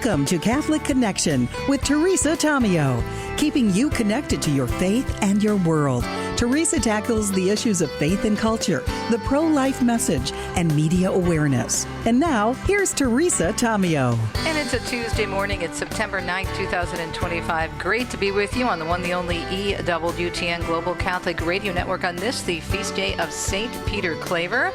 Welcome to Catholic Connection with Teresa Tomeo, keeping you connected to your faith and your world. Teresa tackles the issues of faith and culture, the pro-life message, and media awareness. And now, here's Teresa Tomeo. And it's a Tuesday morning. It's September 9th, 2025. Great to be with you on the one, the only EWTN Global Catholic Radio Network on this, the feast day of St. Peter Claver.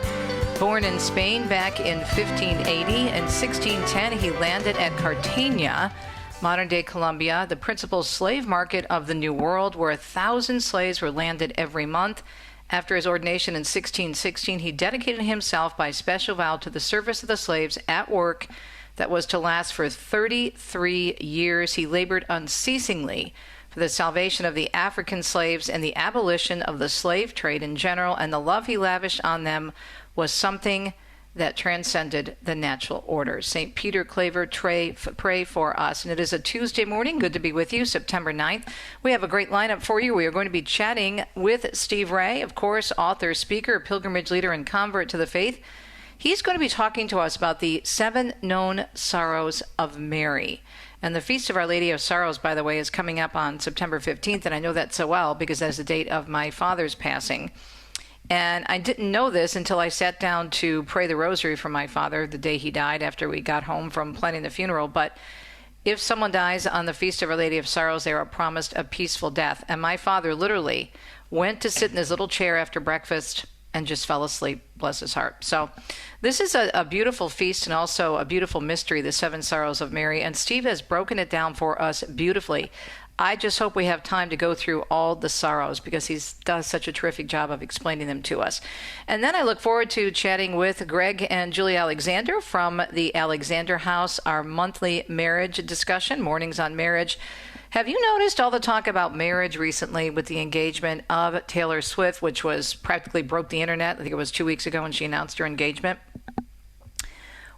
Born in Spain back in 1580, in 1610 he landed at Cartagena, modern-day Colombia, the principal slave market of the New World, where 1,000 slaves were landed every month. After his ordination in 1616, he dedicated himself by special vow to the service of the slaves at work that was to last for 33 years. He labored unceasingly for the salvation of the African slaves and the abolition of the slave trade in general, and the love he lavished on them was something that transcended the natural order. St. Peter Claver, pray for us. And it is a Tuesday morning. Good to be with you, September 9th. We have a great lineup for you. We are going to be chatting with Steve Ray, of course, author, speaker, pilgrimage leader, and convert to the faith. He's going to be talking to us about the 7 known sorrows of Mary. And the Feast of Our Lady of Sorrows, by the way, is coming up on September 15th. And I know that so well because that is the date of my father's passing. And I didn't know this until I sat down to pray the rosary for my father the day he died after we got home from planning the funeral. But if someone dies on the Feast of Our Lady of Sorrows, they are promised a peaceful death. And my father literally went to sit in his little chair after breakfast and just fell asleep, bless his heart. So this is a beautiful feast and also a beautiful mystery, the 7 Sorrows of Mary. And Steve has broken it down for us beautifully. I just hope we have time to go through all the sorrows because he does such a terrific job of explaining them to us. And then I look forward to chatting with Greg and Julie Alexander from the Alexander House, our monthly marriage discussion, Mornings on Marriage. Have you noticed all the talk about marriage recently with the engagement of Taylor Swift, which was practically broke the internet? I think it was 2 weeks ago when she announced her engagement.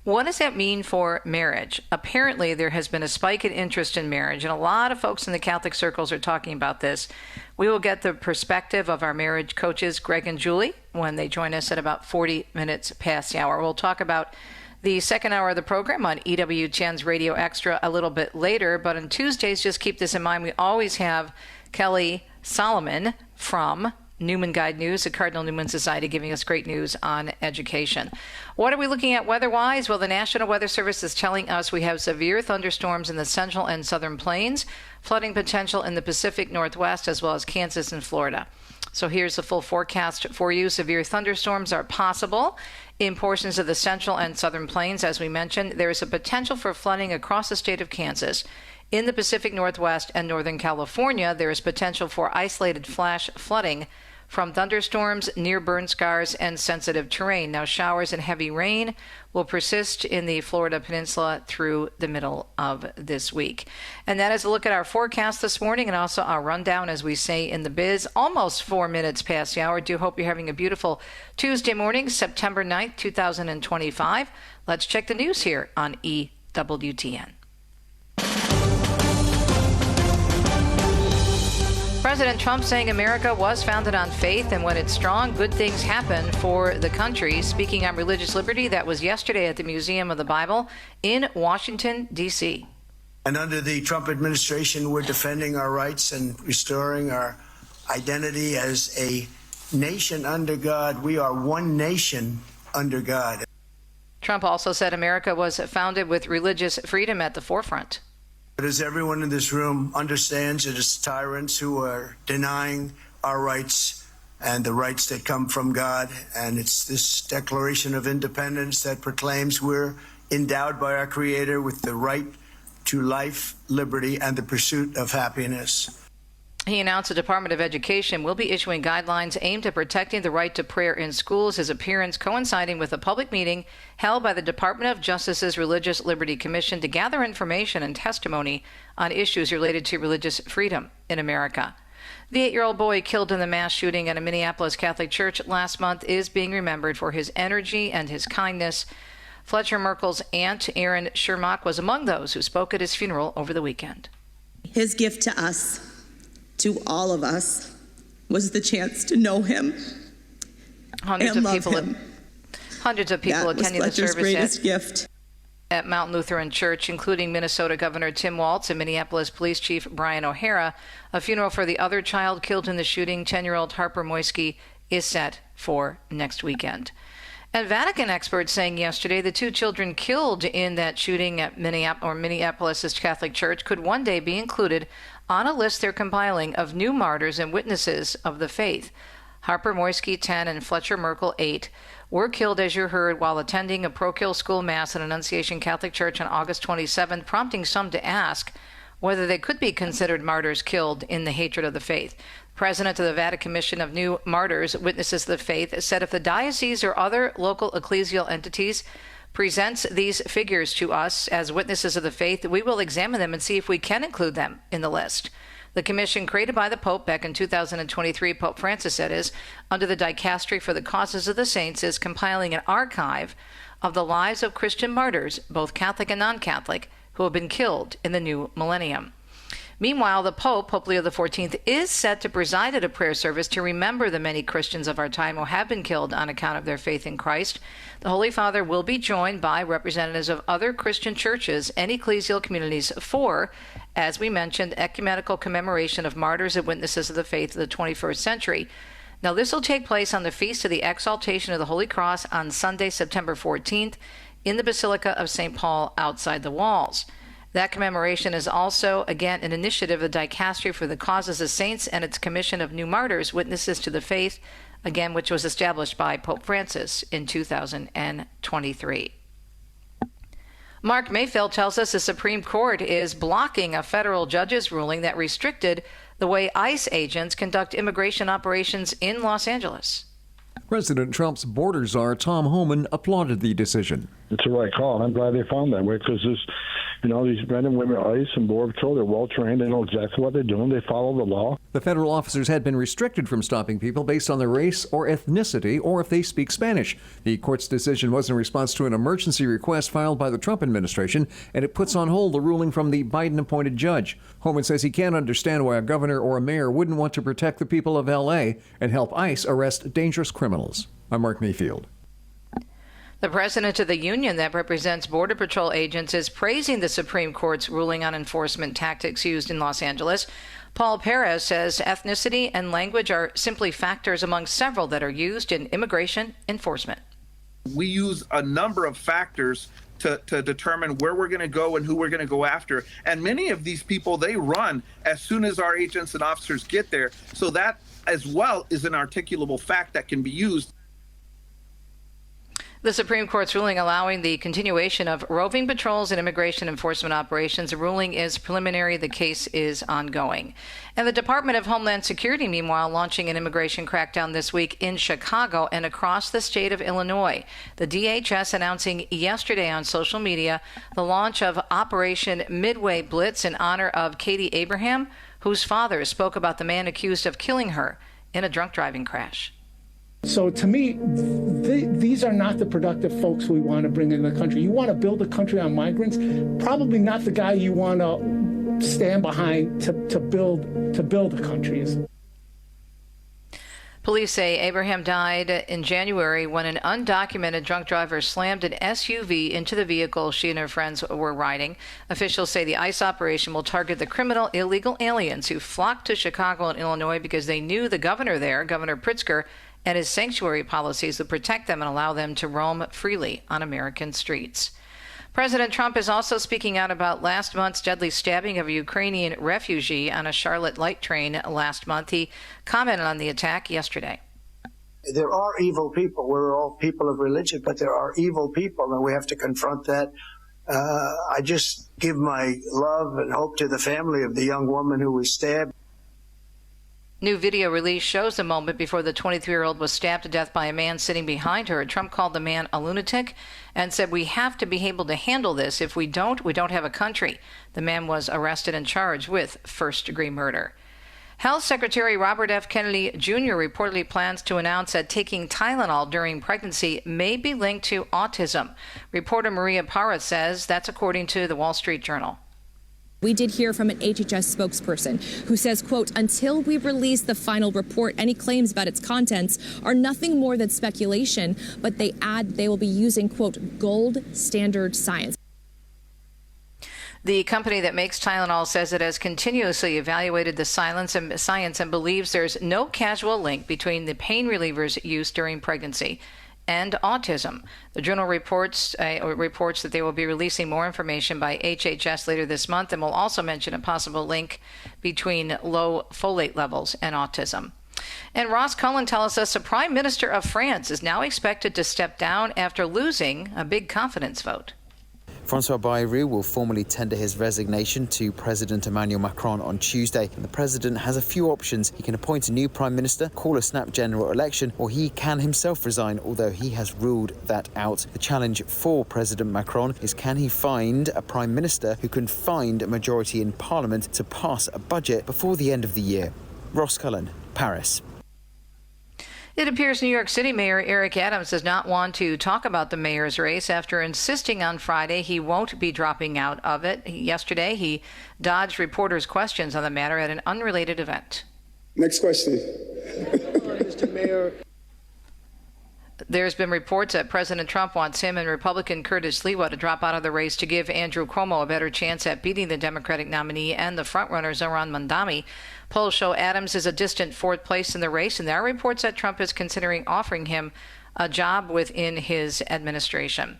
What does that mean for marriage? Apparently, there has been a spike in interest in marriage, and a lot of folks in the Catholic circles are talking about this. We will get the perspective of our marriage coaches, Greg and Julie, when they join us at about 40 minutes past the hour. We'll talk about the second hour of the program on EWTN's Radio Extra a little bit later, but on Tuesdays, just keep this in mind, we always have Kelly Salomon from Newman Guide News, the Cardinal Newman Society, giving us great news on education. What are we looking at weather-wise? Well, the National Weather Service is telling us we have severe thunderstorms in the central and southern plains, flooding potential in the Pacific Northwest, as well as Kansas and Florida. So here's the full forecast for you. Severe thunderstorms are possible in portions of the central and southern plains. As we mentioned, there is a potential for flooding across the state of Kansas. In the Pacific Northwest and Northern California, there is potential for isolated flash flooding from thunderstorms near burn scars and sensitive terrain. Now, showers and heavy rain will persist in the Florida Peninsula through the middle of this week. And that is a look at our forecast this morning and also our rundown, as we say in the biz, almost 4 minutes past the hour. Do hope you're having a beautiful Tuesday morning, September 9th, 2025. Let's check the news here on EWTN. President Trump saying America was founded on faith, and when it's strong, good things happen for the country. Speaking on religious liberty, that was yesterday at the Museum of the Bible in Washington, D.C. And under the Trump administration, we're defending our rights and restoring our identity as a nation under God. We are one nation under God. Trump also said America was founded with religious freedom at the forefront. But as everyone in this room understands, it is tyrants who are denying our rights and the rights that come from God. And it's this Declaration of Independence that proclaims we're endowed by our Creator with the right to life, liberty, and the pursuit of happiness. He announced the Department of Education will be issuing guidelines aimed at protecting the right to prayer in schools, his appearance coinciding with a public meeting held by the Department of Justice's Religious Liberty Commission to gather information and testimony on issues related to religious freedom in America. The 8-year-old boy killed in the mass shooting at a Minneapolis Catholic church last month is being remembered for his energy and his kindness. Fletcher Merkel's aunt, Erin Shermock, was among those who spoke at his funeral over the weekend. His gift to us, to all of us, was the chance to know him Hundreds and of love people him. Hundreds of people that attending was the Fletcher's service. Greatest gift. at Mount Lutheran Church, including Minnesota Governor Tim Walz and Minneapolis Police Chief Brian O'Hara. A funeral for the other child killed in the shooting, 10-year-old Harper Moisky, is set for next weekend. And Vatican experts saying yesterday the 2 children killed in that shooting at Minneapolis Catholic Church could one day be included on a list they're compiling of new martyrs and witnesses of the faith. Harper Moisky, 10, and Fletcher Merkel, 8, were killed, as you heard, while attending a pro-kill school mass at Annunciation Catholic Church on August 27th, prompting some to ask whether they could be considered martyrs killed in the hatred of the faith. President of the Vatican Commission of New Martyrs, Witnesses of the Faith, said if the diocese or other local ecclesial entities presents these figures to us as witnesses of the faith, we will examine them and see if we can include them in the list. The commission, created by the Pope back in 2023, Pope Francis said, is under the Dicastery for the Causes of the Saints, is compiling an archive of the lives of Christian martyrs, both Catholic and non-Catholic, who have been killed in the new millennium. Meanwhile, the Pope Leo XIV, is set to preside at a prayer service to remember the many Christians of our time who have been killed on account of their faith in Christ. The Holy Father will be joined by representatives of other Christian churches and ecclesial communities for, as we mentioned, ecumenical commemoration of martyrs and witnesses of the faith of the 21st century. Now, this will take place on the Feast of the Exaltation of the Holy Cross on Sunday, September 14th, in the Basilica of St. Paul outside the walls. That commemoration is also, again, an initiative of the Dicastery for the Causes of Saints and its Commission of New Martyrs, Witnesses to the Faith, again, which was established by Pope Francis in 2023. Mark Mayfield tells us the Supreme Court is blocking a federal judge's ruling that restricted the way ICE agents conduct immigration operations in Los Angeles. President Trump's border czar Tom Homan applauded the decision. It's the right call, and I'm glad they found that way because these men and women, ICE and Border Patrol, they're well trained. They know exactly what they're doing. They follow the law. The federal officers had been restricted from stopping people based on their race or ethnicity or if they speak Spanish. The court's decision was in response to an emergency request filed by the Trump administration, and it puts on hold the ruling from the Biden-appointed judge. Homan says he can't understand why a governor or a mayor wouldn't want to protect the people of L.A. and help ICE arrest dangerous criminals. I'm Mark Mayfield. The president of the union that represents Border Patrol agents is praising the Supreme Court's ruling on enforcement tactics used in Los Angeles. Paul Perez says ethnicity and language are simply factors among several that are used in immigration enforcement. We use a number of factors to determine where we're going to go and who we're going to go after. And many of these people, they run as soon as our agents and officers get there. So that as well is an articulable fact that can be used. The Supreme Court's ruling allowing the continuation of roving patrols and immigration enforcement operations. The ruling is preliminary. The case is ongoing. And the Department of Homeland Security, meanwhile, launching an immigration crackdown this week in Chicago and across the state of Illinois. The DHS announcing yesterday on social media the launch of Operation Midway Blitz in honor of Katie Abraham, whose father spoke about the man accused of killing her in a drunk driving crash. So to me, these are not the productive folks we want to bring in the country. You want to build a country on migrants, probably not the guy you want to stand behind to build a country. Police say Abraham died in January when an undocumented drunk driver slammed an SUV into the vehicle she and her friends were riding. Officials say the ICE operation will target the criminal illegal aliens who flocked to Chicago and Illinois because they knew the governor there, Governor Pritzker, and his sanctuary policies would protect them and allow them to roam freely on American streets. President Trump is also speaking out about last month's deadly stabbing of a Ukrainian refugee on a Charlotte light train last month. He commented on the attack yesterday. There are evil people. We're all people of religion, but there are evil people, and we have to confront that. I just give my love and hope to the family of the young woman who was stabbed. New video release shows the moment before the 23-year-old was stabbed to death by a man sitting behind her. Trump called the man a lunatic and said, "We have to be able to handle this. If we don't have a country." The man was arrested and charged with first-degree murder. Health Secretary Robert F. Kennedy Jr. reportedly plans to announce that taking Tylenol during pregnancy may be linked to autism. Reporter Maria Parra says that's according to the Wall Street Journal. We did hear from an HHS spokesperson who says, quote, "Until we release the final report, any claims about its contents are nothing more than speculation," but they add they will be using, quote, "gold standard science." The company that makes Tylenol says it has continuously evaluated the science and believes there's no causal link between the pain relievers used during pregnancy and autism. The journal reports that they will be releasing more information by HHS later this month and will also mention a possible link between low folate levels and autism. And Ross Cullen tells us the Prime Minister of France is now expected to step down after losing a big confidence vote. Francois Bayrou will formally tender his resignation to President Emmanuel Macron on Tuesday. And the president has a few options. He can appoint a new prime minister, call a snap general election, or he can himself resign, although he has ruled that out. The challenge for President Macron is, can he find a prime minister who can find a majority in parliament to pass a budget before the end of the year? Ross Cullen, Paris. It appears New York City Mayor Eric Adams does not want to talk about the mayor's race after insisting on Friday he won't be dropping out of it. Yesterday, he dodged reporters' questions on the matter at an unrelated event. Next question. Mr. Mayor. There's been reports that President Trump wants him and Republican Curtis Lewa to drop out of the race to give Andrew Cuomo a better chance at beating the Democratic nominee and the frontrunner Zohran Mamdani. Polls show Adams is a distant fourth place in the race, and there are reports that Trump is considering offering him a job within his administration.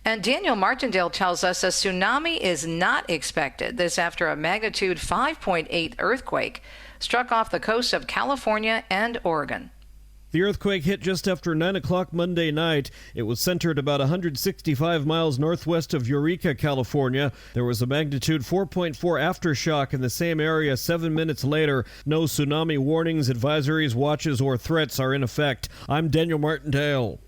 And Daniel Martindale tells us a tsunami is not expected. This after a magnitude 5.8 earthquake struck off the coast of California and Oregon. The earthquake hit just after 9 o'clock Monday night. It was centered about 165 miles northwest of Eureka, California. There was a magnitude 4.4 aftershock in the same area 7 minutes later. No tsunami warnings, advisories, watches, or threats are in effect. I'm Daniel Martindale.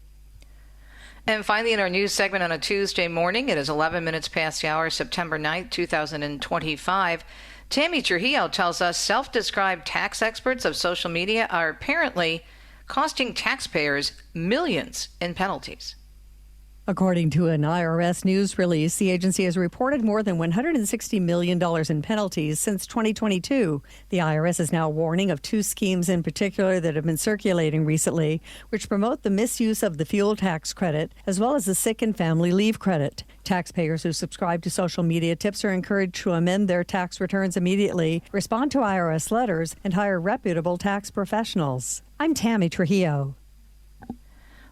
And finally, in our news segment on a Tuesday morning, it is 11 minutes past the hour, September 9th, 2025. Tammy Trujillo tells us self-described tax experts of social media are apparently costing taxpayers millions in penalties. According to an IRS news release, the agency has reported more than $160 million in penalties since 2022. The IRS is now warning of two schemes in particular that have been circulating recently, which promote the misuse of the fuel tax credit, as well as the sick and family leave credit. Taxpayers who subscribe to social media tips are encouraged to amend their tax returns immediately, respond to IRS letters, and hire reputable tax professionals. I'm Tammy Trujillo.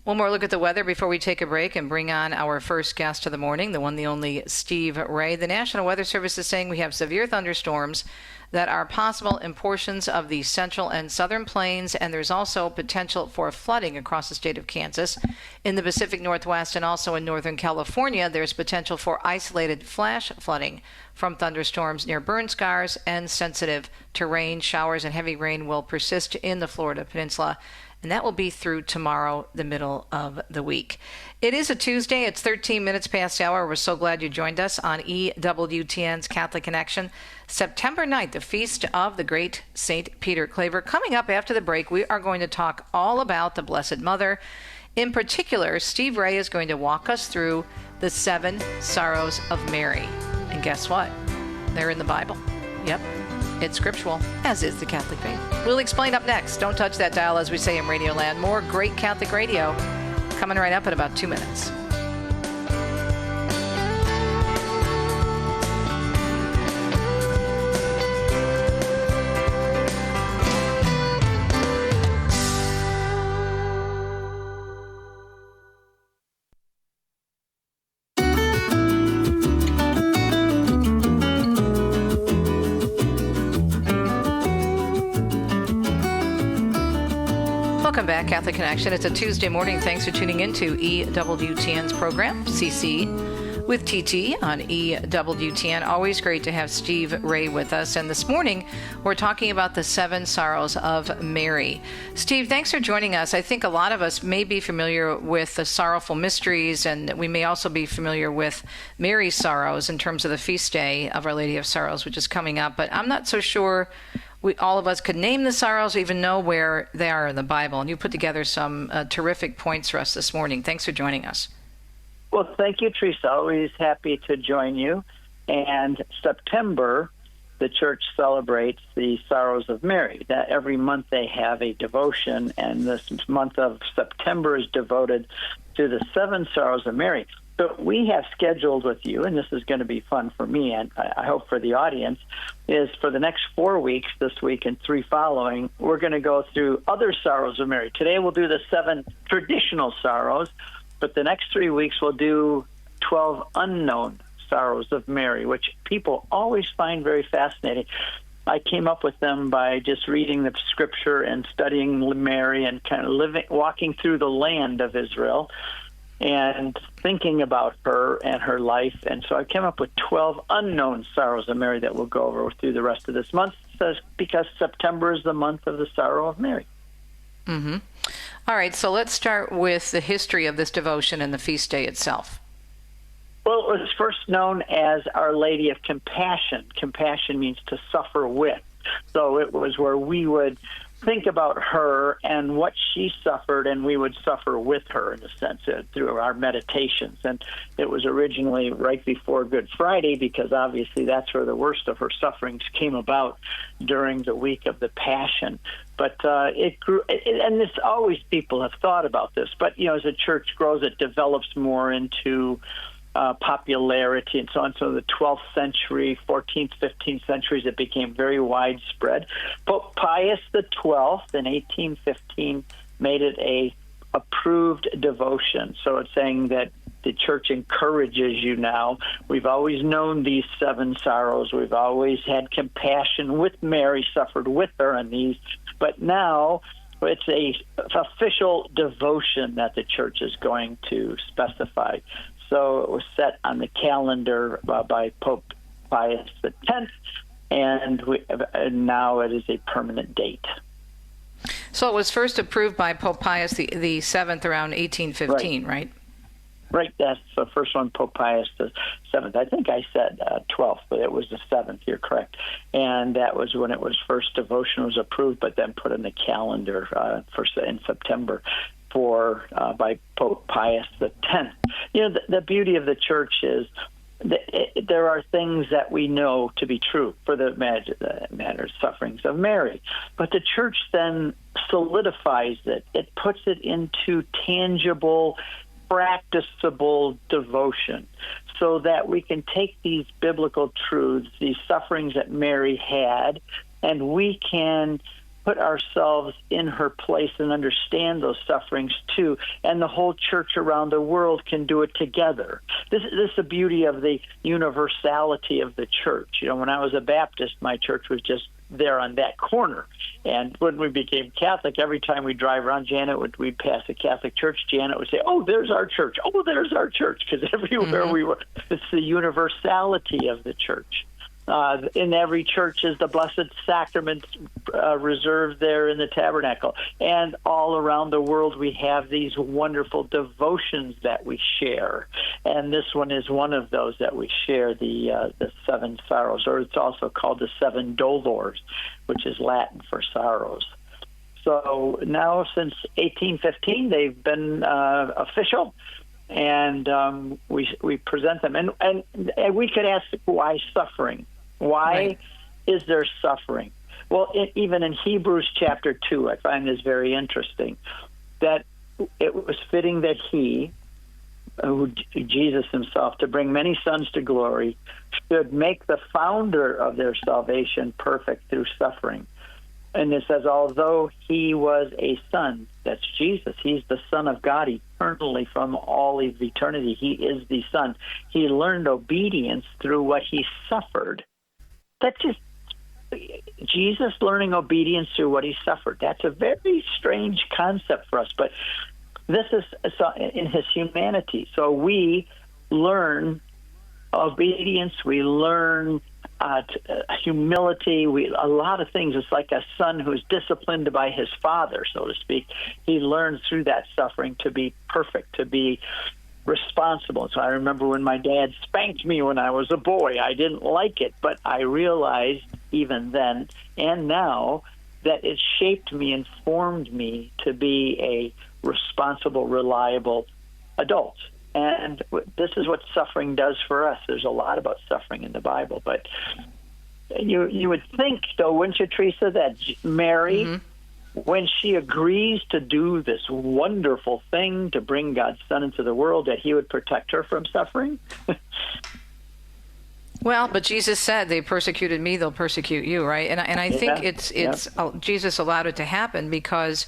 One more look at the weather before we take a break and bring on our first guest of the morning, the one, the only Steve Ray. The National Weather Service is saying we have severe thunderstorms that are possible in portions of the central and southern plains, and there's also potential for flooding across the state of Kansas. In the Pacific Northwest and also in Northern California, there's potential for isolated flash flooding from thunderstorms near burn scars and sensitive terrain. Showers and heavy rain will persist in the Florida Peninsula, and that will be through tomorrow, the middle of the week. It is a Tuesday. It's 13 minutes past the hour. We're so glad you joined us on EWTN's Catholic Connection. September 9th, the Feast of the Great St. Peter Claver. Coming up after the break, we are going to talk all about the Blessed Mother. In particular, Steve Ray is going to walk us through the 7 sorrows of Mary. And guess what? They're in the Bible. Yep. It's scriptural, as is the Catholic faith. We'll explain up next. Don't touch that dial, as we say in Radio Land. More great Catholic radio coming right up in about 2 minutes. Welcome back, Catholic Connection. It's a Tuesday morning. Thanks for tuning in to EWTN's program, CC with TT on EWTN. Always great to have Steve Ray with us. And this morning, we're talking about the 7 sorrows of Mary. Steve, thanks for joining us. I think a lot of us may be familiar with the sorrowful mysteries, and we may also be familiar with Mary's sorrows in terms of the feast day of Our Lady of Sorrows, which is coming up. But I'm not so sure all of us could name the sorrows, even know where they are in the Bible. And you put together some terrific points for us this morning. Thanks for joining us. Well, thank you, Teresa. Always happy to join you. And September, the Church celebrates the sorrows of Mary. That every month they have a devotion, and this month of September is devoted to the 7 sorrows of Mary. But we have scheduled with you, and this is going to be fun for me, and I hope for the audience, is for the next 4 weeks, this week and 3 following, we're going to go through other sorrows of Mary. Today we'll do the 7 traditional sorrows, but the next 3 weeks we'll do 12 unknown sorrows of Mary, which people always find very fascinating. I came up with them by just reading the scripture and studying Mary and kind of walking through the land of Israel and thinking about her and her life. And so I came up with 12 unknown sorrows of Mary that we'll go over through the rest of this month, because September is the month of the sorrow of Mary. Mm-hmm. All right, so let's start with the history of this devotion and the feast day itself. Well, it was first known as Our Lady of Compassion. Compassion means to suffer with. So it was where we would think about her and what she suffered, and we would suffer with her, in a sense, through our meditations. And it was originally right before Good Friday, because obviously that's where the worst of her sufferings came about during the week of the Passion. But it grew, and this always people have thought about this, but, as the church grows, it develops more into popularity and so on. So the 12th century, 14th, 15th centuries, it became very widespread. Pope Pius XII in 1815 made it a approved devotion. So it's saying that the church encourages you now. We've always known these 7 sorrows. We've always had compassion with Mary, suffered with her on these. But now it's a official devotion that the church is going to specify. So it was set on the calendar by Pope Pius X, and now it is a permanent date. So it was first approved by Pope Pius the Seventh around 1815, right? Right, that's the first one, Pope Pius the Seventh. I think I said 12th, but it was the 7th. You're correct. And that was when it was first devotion was approved, but then put in the calendar in September by Pope Pius X. The beauty of the church is there are things that we know to be true for the matter sufferings of Mary, but the church then solidifies it. It puts it into tangible, practicable devotion, so that we can take these biblical truths, these sufferings that Mary had, and we can put ourselves in her place and understand those sufferings too, and the whole church around the world can do it together. This is the beauty of the universality of the church. When I was a Baptist, my church was just there on that corner. And when we became Catholic, every time we drive around, we'd pass a Catholic church, Janet would say, "Oh, there's our church. Oh, there's our church," because everywhere we were, it's the universality of the church. In every church is the Blessed Sacrament reserved there in the tabernacle. And all around the world we have these wonderful devotions that we share. And this one is one of those that we share, the 7 sorrows, or it's also called the 7 dolors, which is Latin for sorrows. So now since 1815 they've been official. And we present them. And we could ask, why suffering? Why is there suffering? Well, even in Hebrews chapter 2, I find this very interesting, that it was fitting that Jesus himself, to bring many sons to glory, should make the founder of their salvation perfect through suffering. And it says, although he was a son, that's Jesus, he's the Son of God eternally from all of eternity. He is the Son. He learned obedience through what he suffered. That's just Jesus learning obedience through what he suffered. That's a very strange concept for us, but this is in his humanity. So we learn obedience, we learn humility, a lot of things. It's like a son who's disciplined by his father, so to speak. He learns through that suffering to be perfect, to be responsible. So I remember when my dad spanked me when I was a boy. I didn't like it, but I realized even then and now that it shaped me and formed me to be a responsible, reliable adult. And this is what suffering does for us. There's a lot about suffering in the Bible, but you would think, though, wouldn't you, Teresa, that Mary when she agrees to do this wonderful thing to bring God's Son into the world, that he would protect her from suffering? Well, but Jesus said, they persecuted me, they'll persecute you, right? And I think Jesus allowed it to happen because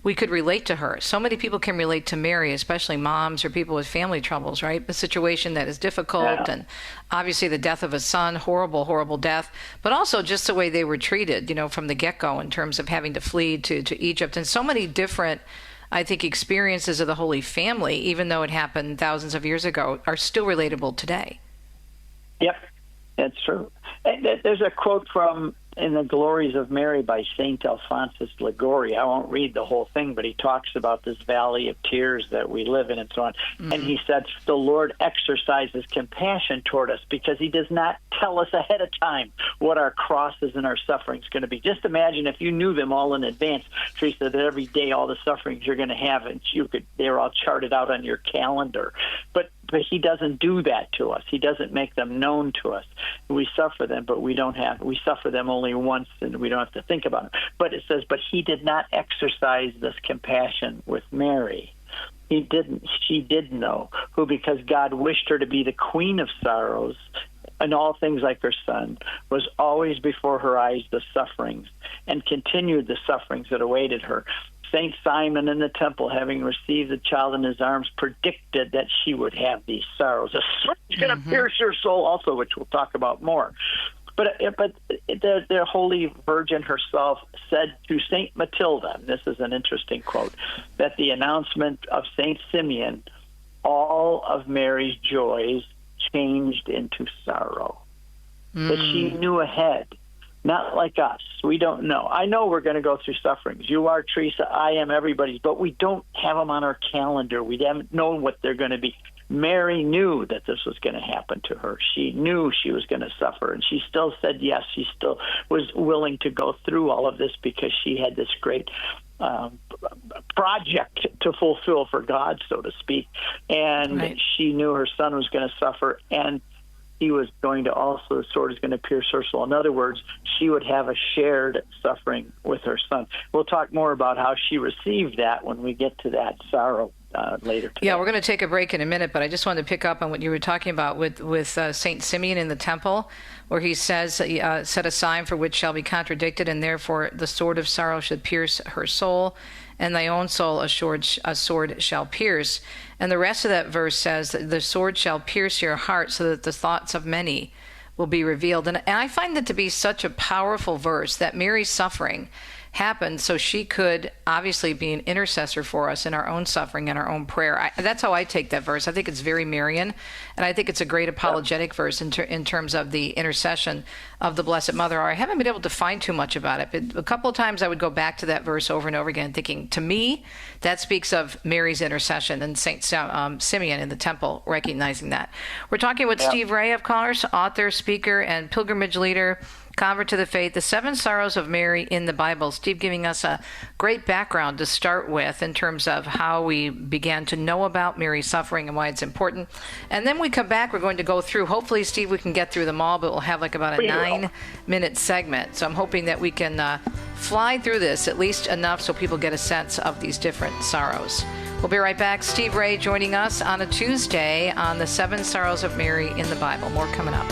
we could relate to her. So many people can relate to Mary, especially moms or people with family troubles, right? A situation that is difficult, and obviously the death of a son, horrible, horrible death, but also just the way they were treated, from the get-go in terms of having to flee to Egypt, and so many different, I think, experiences of the Holy Family, even though it happened thousands of years ago, are still relatable today. Yep, that's true. There's a quote from In the Glories of Mary by St. Alphonsus Liguori. I won't read the whole thing, but he talks about this valley of tears that we live in and so on. Mm-hmm. And he said, the Lord exercises compassion toward us because he does not tell us ahead of time what our crosses and our sufferings going to be. Just imagine if you knew them all in advance, Teresa, that every day all the sufferings you're going to have, and they're all charted out on your calendar. But he doesn't do that to us. He doesn't make them known to us. We suffer them, but we suffer them only once, and we don't have to think about it. But it says, but he did not exercise this compassion with Mary. He didn't. She did know, who, because God wished her to be the queen of sorrows and all things like her son, was always before her eyes the sufferings, and continued the sufferings that awaited her. St. Simon in the temple, having received the child in his arms, predicted that she would have these sorrows. A sword's going to pierce your soul also, which we'll talk about more. But the Holy Virgin herself said to St. Matilda, and this is an interesting quote, that the announcement of St. Simeon, all of Mary's joys changed into sorrow. That she knew ahead. Not like us. We don't know. I know we're going to go through sufferings. You are, Teresa. I am, everybody's. But we don't have them on our calendar. We haven't known what they're going to be. Mary knew that this was going to happen to her. She knew she was going to suffer, and she still said yes. She still was willing to go through all of this because she had this great project to fulfill for God, so to speak. And she knew her son was going to suffer, and he was going to also, the sword is going to pierce her soul. In other words, she would have a shared suffering with her son. We'll talk more about how she received that when we get to that sorrow later today. Yeah, we're going to take a break in a minute, but I just wanted to pick up on what you were talking about with St. Simeon in the temple, where he says, set a sign for which shall be contradicted, and therefore the sword of sorrow should pierce her soul, and thy own soul a sword shall pierce. And the rest of that verse says, the sword shall pierce your heart so that the thoughts of many will be revealed. And I find that to be such a powerful verse, that Mary's suffering happened so she could obviously be an intercessor for us in our own suffering and our own prayer. That's how I take that verse. I think it's very Marian, and I think it's a great apologetic verse in terms of the intercession of the Blessed Mother. I haven't been able to find too much about it, but a couple of times I would go back to that verse over and over again, thinking, to me, that speaks of Mary's intercession and St. Simeon in the temple, recognizing that. We're talking with Steve Ray, of course, author, speaker, and pilgrimage leader, convert to the faith, the 7 sorrows of Mary in the Bible. Steve giving us a great background to start with in terms of how we began to know about Mary's suffering and why it's important. And then we come back, we're going to go through, hopefully, Steve, we can get through them all, but we'll have like about a 9-minute segment. So I'm hoping that we can fly through this at least enough so people get a sense of these different sorrows. We'll be right back. Steve Ray joining us on a Tuesday on the 7 sorrows of Mary in the Bible. More coming up.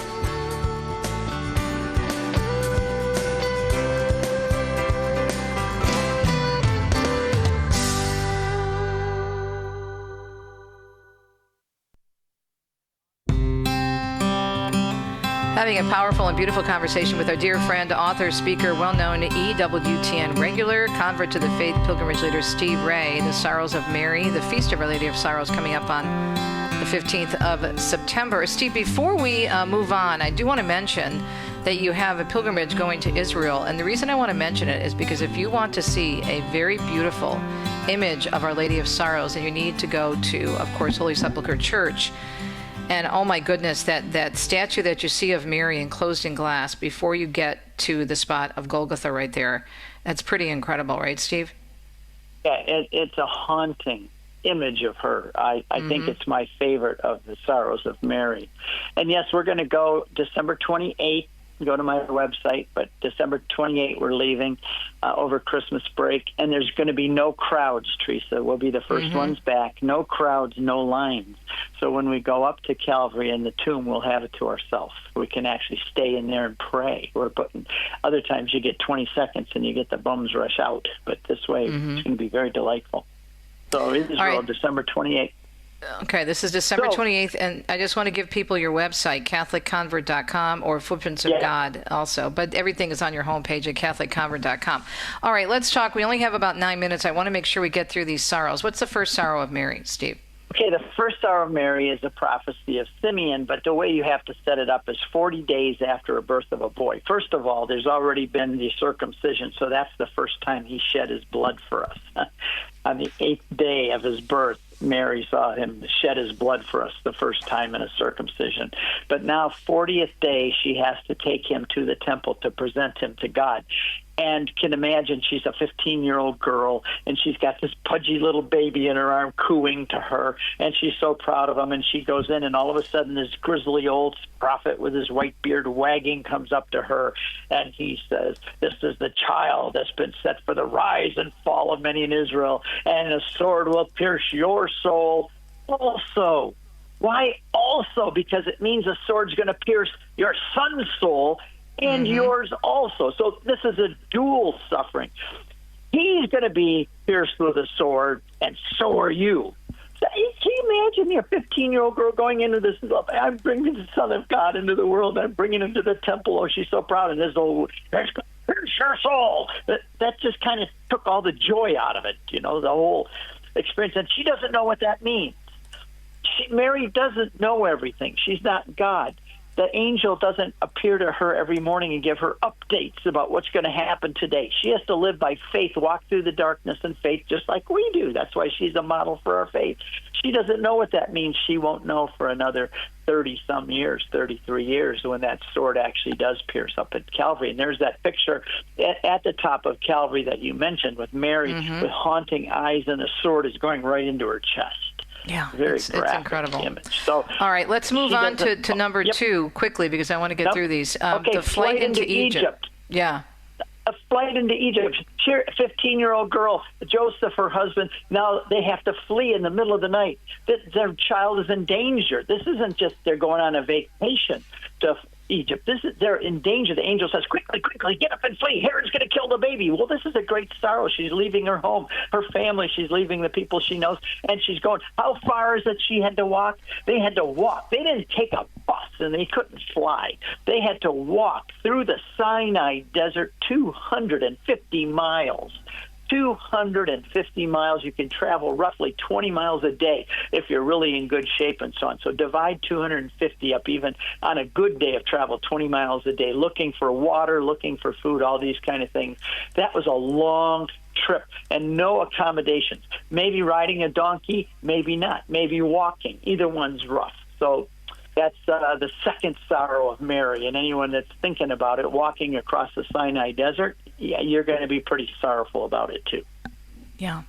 Having a powerful and beautiful conversation with our dear friend, author, speaker, well-known EWTN regular, convert to the faith, pilgrimage leader Steve Ray. The Sorrows of Mary, the Feast of Our Lady of Sorrows, coming up on the 15th of September. Steve, before we move on, I do want to mention that you have a pilgrimage going to Israel. And the reason I want to mention it is because if you want to see a very beautiful image of Our Lady of Sorrows, and you need to go to, of course, Holy Sepulchre Church. And oh my goodness, that statue that you see of Mary enclosed in glass before you get to the spot of Golgotha right there, that's pretty incredible, right, Steve? Yeah, it's a haunting image of her. I think it's my favorite of the Sorrows of Mary. And yes, we're going to go December 28th go to my website. But December 28th, we're leaving over Christmas break, and there's going to be no crowds, Teresa. We'll be the first ones back. No crowds, no lines. So when we go up to Calvary and the tomb, we'll have it to ourselves. We can actually stay in there and pray. Other times you get 20 seconds and you get the bums rush out. But this way, it's going to be very delightful. So Israel, December 28th. Okay, this is December 28th, and I just want to give people your website, CatholicConvert.com or Footprints of God also, but everything is on your homepage at CatholicConvert.com. All right, let's talk. We only have about 9 minutes. I want to make sure we get through these sorrows. What's the first sorrow of Mary, Steve? Okay, the first sorrow of Mary is a prophecy of Simeon, but the way you have to set it up is 40 days after a birth of a boy. First of all, there's already been the circumcision, so that's the first time he shed his blood for us. On the 8th day of his birth, Mary saw him shed his blood for us the first time in a circumcision. But now, 40th day, she has to take him to the temple to present him to God. And can imagine she's a 15-year-old girl, and she's got this pudgy little baby in her arm cooing to her, and she's so proud of him, and she goes in, and all of a sudden this grizzly old prophet with his white beard wagging comes up to her, and he says, "This is the child that's been set for the rise and fall of many in Israel, and a sword will pierce your soul also." Why also? Because it means a sword's going to pierce your son's soul and yours also. So this is a dual suffering. He's going to be pierced with a sword, and so are you. Can you imagine your 15-year-old girl going into this? I'm bringing the Son of God into the world. I'm bringing him to the temple. Oh, she's so proud. And this old, pierce your soul. That just kind of took all the joy out of it, the whole experience. And she doesn't know what that means. Mary doesn't know everything. She's not God. The angel doesn't appear to her every morning and give her updates about what's going to happen today. She has to live by faith, walk through the darkness in faith, just like we do. That's why she's a model for our faith. She doesn't know what that means. She won't know for another 30-some years, 33 years, when that sword actually does pierce up at Calvary. And there's that picture at the top of Calvary that you mentioned with Mary with haunting eyes, and the sword is going right into her chest. Yeah, very it's incredible. Image. So, all right, let's move on to number 2 quickly, because I want to get through these. The flight into Egypt. Yeah. A flight into Egypt. 15-year-old girl, Joseph, her husband, now they have to flee in the middle of the night. Their child is in danger. This isn't just they're going on a vacation to Egypt. They're in danger. The angel says, quickly, get up and flee. Herod's going to kill the baby. Well, this is a great sorrow. She's leaving her home, her family. She's leaving the people she knows, and she's going. How far is it she had to walk? They had to walk. They didn't take a bus, and they couldn't fly. They had to walk through the Sinai Desert, 250 miles. 250 miles. You can travel roughly 20 miles a day if you're really in good shape and so on. So divide 250 up, even on a good day of travel, 20 miles a day, looking for water, looking for food, all these kind of things. That was a long trip and no accommodations. Maybe riding a donkey, maybe not. Maybe walking. Either one's rough. So that's the second sorrow of Mary. And anyone that's thinking about it, walking across the Sinai Desert, yeah, you're going to be pretty sorrowful about it too. Yeah.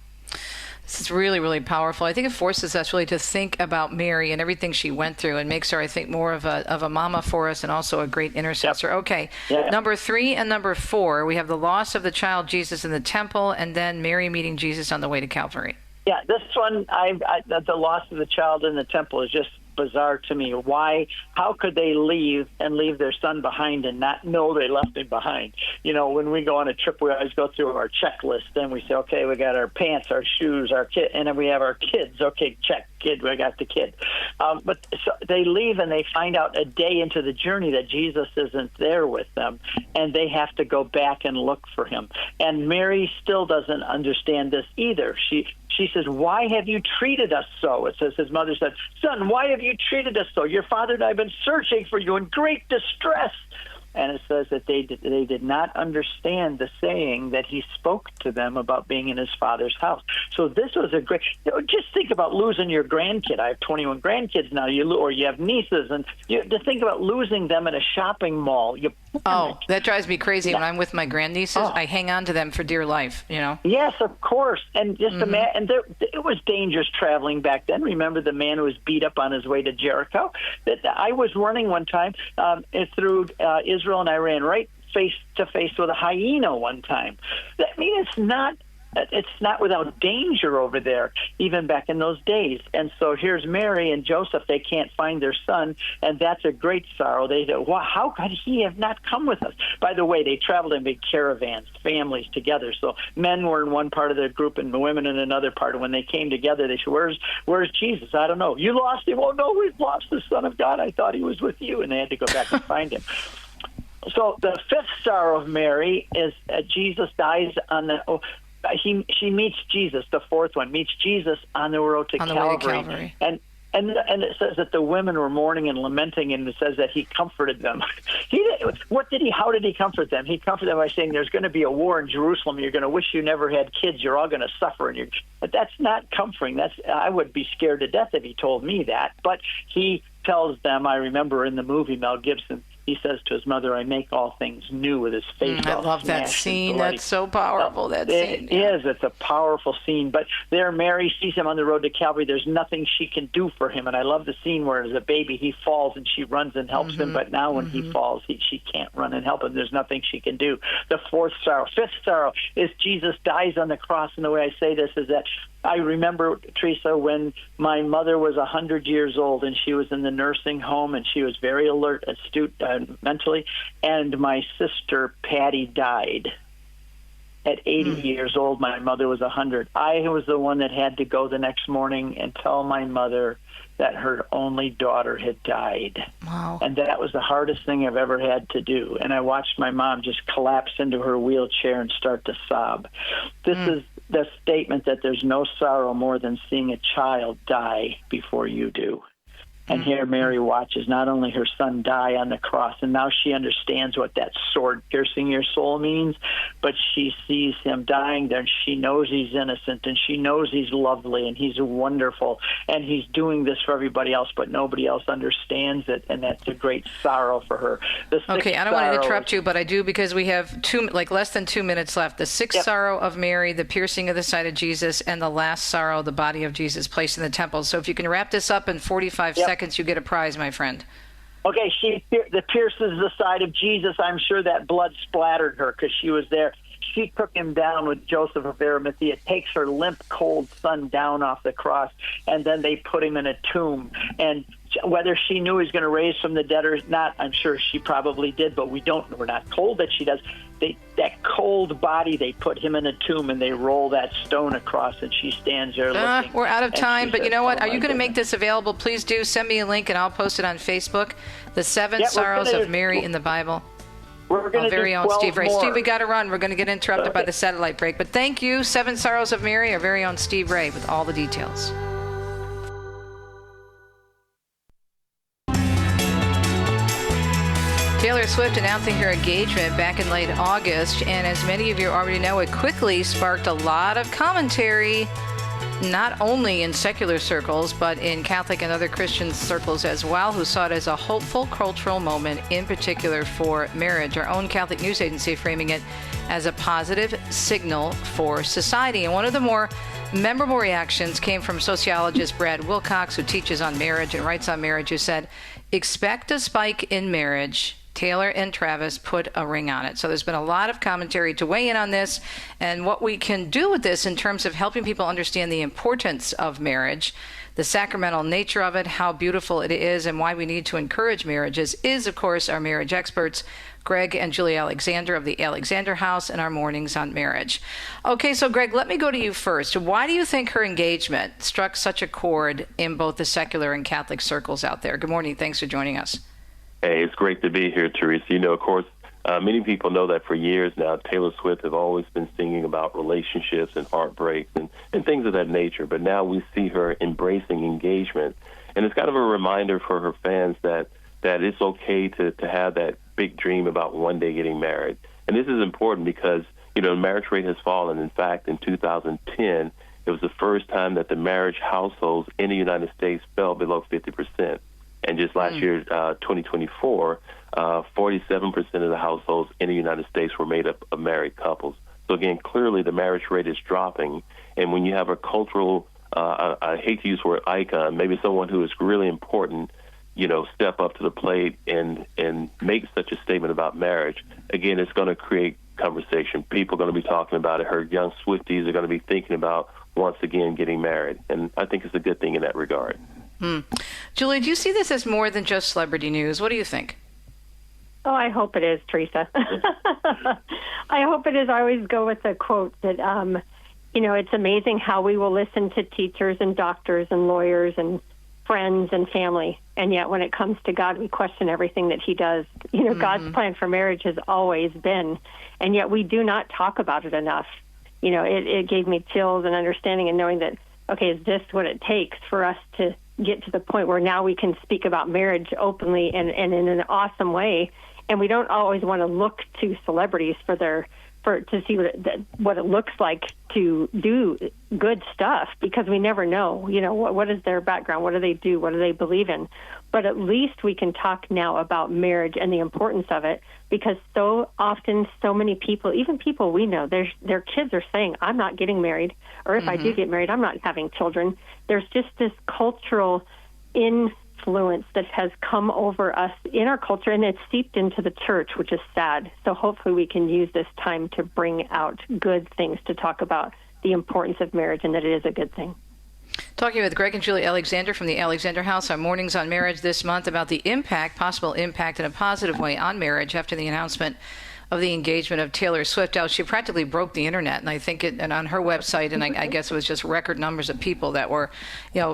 This is really, really powerful. I think it forces us really to think about Mary and everything she went through, and makes her, I think, more of a mama for us, and also a great intercessor. Yep. Okay. Yeah. Number 3 and number 4, we have the loss of the child Jesus in the temple, and then Mary meeting Jesus on the way to Calvary. Yeah, this one, the loss of the child in the temple is just bizarre to me. Why? How could they leave their son behind and not know they left him behind? When we go on a trip, we always go through our checklist, and we say, okay, we got our pants, our shoes, our kid, and then we have our kids. Okay, check, kid, we got the kid. But so they leave, and they find out a day into the journey that Jesus isn't there with them, and they have to go back and look for him. And Mary still doesn't understand this either. She says, why have you treated us so? It says his mother said, son, why have you treated us so? Your father and I have been searching for you in great distress. And it says that they did not understand the saying that he spoke to them about being in his father's house. So this was a great, just think about losing your grandkid. I have 21 grandkids now, or you have nieces, and to think about losing them in a shopping mall. You Oh, that drives me crazy. When I'm with my grandnieces, I hang on to them for dear life, Yes, of course. And just the man, and it was dangerous traveling back then. Remember the man who was beat up on his way to Jericho? That I was running one time through Israel, and I ran right face to face with a hyena one time. I mean, it's not without danger over there, even back in those days. And so here's Mary and Joseph. They can't find their son, and that's a great sorrow. They say, well, how could he have not come with us? By the way, they traveled in big caravans, families together. So men were in one part of the group and the women in another part. And when they came together, they said, where's Jesus? I don't know. You lost him? Oh, no, we've lost the Son of God. I thought he was with you. And they had to go back and find him. So the fifth sorrow of Mary is Jesus dies on the... she meets Jesus. The fourth one meets Jesus on the road to Calvary. And it says that the women were mourning and lamenting, and it says that he comforted them. How did he comfort them? He comforted them by saying, there's going to be a war in Jerusalem. You're going to wish you never had kids. You're all going to suffer. But that's not comforting. I would be scared to death if he told me that. But he tells them, I remember in the movie, Mel Gibson, he says to his mother, I make all things new, with his face. I love that scene. That's so powerful, that scene. It is. It's a powerful scene. But there, Mary sees him on the road to Calvary. There's nothing she can do for him. And I love the scene where, as a baby, he falls and she runs and helps him. But now when he falls, she can't run and help him. There's nothing she can do. The fifth sorrow is Jesus dies on the cross. And the way I say this is that I remember, Teresa, when my mother was 100 years old and she was in the nursing home and she was very alert, astute mentally, and my sister Patty died. At 80 years old, my mother was 100. I was the one that had to go the next morning and tell my mother that her only daughter had died. Wow. And that was the hardest thing I've ever had to do. And I watched my mom just collapse into her wheelchair and start to sob. This is the statement that there's no sorrow more than seeing a child die before you do. And here Mary watches not only her son die on the cross, and now she understands what that sword piercing your soul means, but she sees him dying there, and she knows he's innocent, and she knows he's lovely, and he's wonderful, and he's doing this for everybody else, but nobody else understands it, and that's a great sorrow for her. Okay, I don't want to interrupt you, but I do, because we have less than 2 minutes left. The sixth sorrow of Mary, the piercing of the side of Jesus, and the last sorrow, the body of Jesus placed in the temple. So if you can wrap this up in 45 seconds, you get a prize, my friend. Okay, she pierces the side of Jesus. I'm sure that blood splattered her because she was there. She took him down with Joseph of Arimathea, takes her limp, cold son down off the cross, and then they put him in a tomb. And whether she knew he was going to raise from the dead or not, I'm sure she probably did, but we're not told that she does. That cold body, they put him in a tomb and they roll that stone across, and she stands there looking. We're out of time, but you know what? Are you going to make this available? Please do. Send me a link and I'll post it on Facebook. The Seven Sorrows of Mary in the Bible. We're going to very own Steve Ray. More. Steve, we got to run. We're going to get interrupted by the satellite break. But thank you, Seven Sorrows of Mary, our very own Steve Ray, with all the details. Taylor Swift announcing her engagement back in late August, and as many of you already know, it quickly sparked a lot of commentary, not only in secular circles, but in Catholic and other Christian circles as well, who saw it as a hopeful cultural moment, in particular for marriage. Our own Catholic news agency framing it as a positive signal for society. And one of the more memorable reactions came from sociologist Brad Wilcox, who teaches on marriage and writes on marriage, who said, "Expect a spike in marriage. Taylor and Travis put a ring on it." So there's been a lot of commentary to weigh in on this and what we can do with this in terms of helping people understand the importance of marriage, the sacramental nature of it, how beautiful it is, and why we need to encourage marriages is, of course, our marriage experts, Greg and Julie Alexander of the Alexander House, and our Mornings on Marriage. Okay, so Greg, let me go to you first. Why do you think her engagement struck such a chord in both the secular and Catholic circles out there? Good morning. Thanks for joining us. Hey, it's great to be here, Teresa. You know, of course, many people know that for years now, Taylor Swift has always been singing about relationships and heartbreaks and things of that nature. But now we see her embracing engagement. And it's kind of a reminder for her fans that it's okay to have that big dream about one day getting married. And this is important because, you know, the marriage rate has fallen. In fact, in 2010, it was the first time that the marriage households in the United States fell below 50%. And just last year, 2024, 47% of the households in the United States were made up of married couples. So again, clearly the marriage rate is dropping. And when you have a cultural, I hate to use the word icon, maybe someone who is really important, step up to the plate and make such a statement about marriage, again, it's going to create conversation. People are going to be talking about it. Her young Swifties are going to be thinking about, once again, getting married. And I think it's a good thing in that regard. Julie, do you see this as more than just celebrity news? What do you think? Oh, I hope it is, Teresa. I hope it is. I always go with the quote that, it's amazing how we will listen to teachers and doctors and lawyers and friends and family. And yet when it comes to God, we question everything that he does. God's plan for marriage has always been, and yet we do not talk about it enough. It gave me chills and understanding and knowing that, okay, is this what it takes for us to get to the point where now we can speak about marriage openly and in an awesome way? And we don't always want to look to celebrities to see what it looks like to do good stuff, because we never know, what is their background, what do they do, what do they believe in. But at least we can talk now about marriage and the importance of it, because so often so many people, even people we know, their kids are saying, I'm not getting married, or if I do get married, I'm not having children. There's just this cultural influence that has come over us in our culture, and it's seeped into the church, which is sad. So hopefully we can use this time to bring out good things, to talk about the importance of marriage and that it is a good thing. Talking with Greg and Julie Alexander from the Alexander House on Mornings on Marriage this month about the possible impact in a positive way on marriage after the announcement of the engagement of Taylor Swift. Now, she practically broke the internet, and I think and on her website, and I guess it was just record numbers of people that were,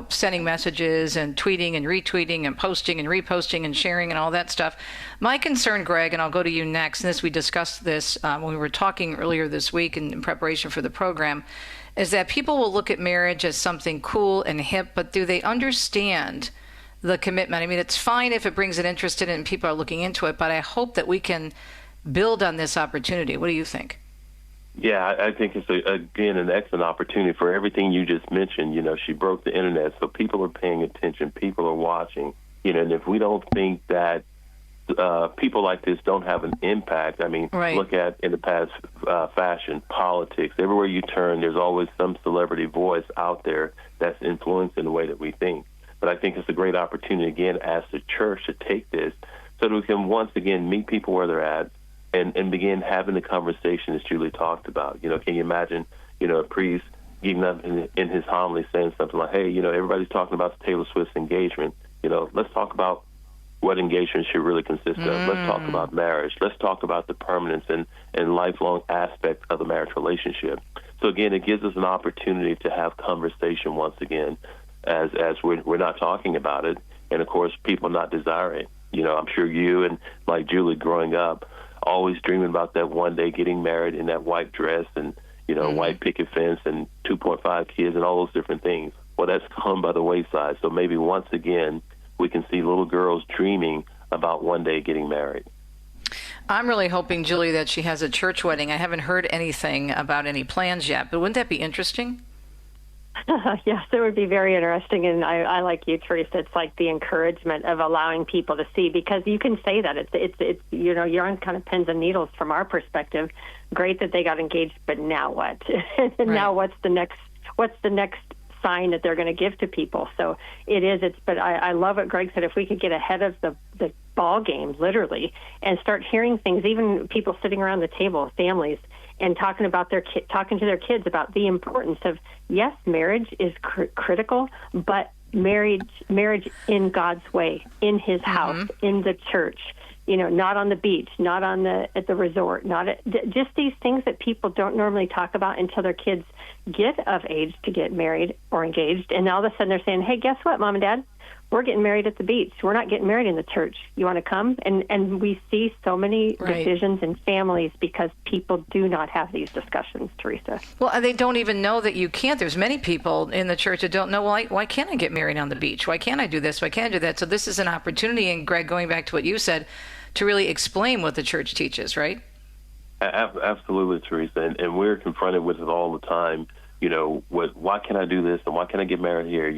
sending messages and tweeting and retweeting and posting and reposting and sharing and all that stuff. My concern, Greg, and I'll go to you next, and we discussed this when we were talking earlier this week in preparation for the program, is that people will look at marriage as something cool and hip, but do they understand the commitment? I mean, it's fine if it brings an interest in it and people are looking into it, but I hope that we can build on this opportunity. What do you think? Yeah, I think it's, again, an excellent opportunity for everything you just mentioned. She broke the internet, so people are paying attention. People are watching. And if we don't think that people like this don't have an impact, Look at in the past fashion, politics. Everywhere you turn, there's always some celebrity voice out there that's influencing the way that we think. But I think it's a great opportunity, again, as the church to take this so that we can once again meet people where they're at, and begin having the conversation as Julie talked about. Can you imagine, a priest getting up in his homily saying something like, hey, everybody's talking about Taylor Swift's engagement. Let's talk about what engagement should really consist of. Let's talk about marriage. Let's talk about the permanence and lifelong aspect of the marriage relationship. So, again, it gives us an opportunity to have conversation once again as we're not talking about it. And, of course, people not desiring it. I'm sure you and like Julie growing up, always dreaming about that one day getting married in that white dress and, white picket fence and 2.5 kids and all those different things. Well, that's come by the wayside. So maybe once again, we can see little girls dreaming about one day getting married. I'm really hoping, Julie, that she has a church wedding. I haven't heard anything about any plans yet, but wouldn't that be interesting? Yes, it would be very interesting, and I like you, Teresa. It's like the encouragement of allowing people to see, because you can say that it's you're on kind of pins and needles from our perspective. Great that they got engaged, but now what? And right. Now what's the next sign that they're going to give to people? So but I love what Greg said. If we could get ahead of the ball game, literally, and start hearing things, even people sitting around the table, families, and talking to their kids about the importance of, yes, marriage is critical, but marriage in God's way, in His house, in the church, not on the beach, not at the resort, just these things that people don't normally talk about until their kids get of age to get married or engaged, and all of a sudden they're saying, hey, guess what, Mom and Dad? We're getting married at the beach. We're not getting married in the church. You want to come? And we see so many decisions in families because people do not have these discussions, Teresa. Well, and they don't even know that you can't. There's many people in the church that don't know, why can't I get married on the beach? Why can't I do this? Why can't I do that? So this is an opportunity, and Greg, going back to what you said, to really explain what the church teaches, right? Absolutely, Teresa. And we're confronted with it all the time. Why can't I do this? And why can't I get married here?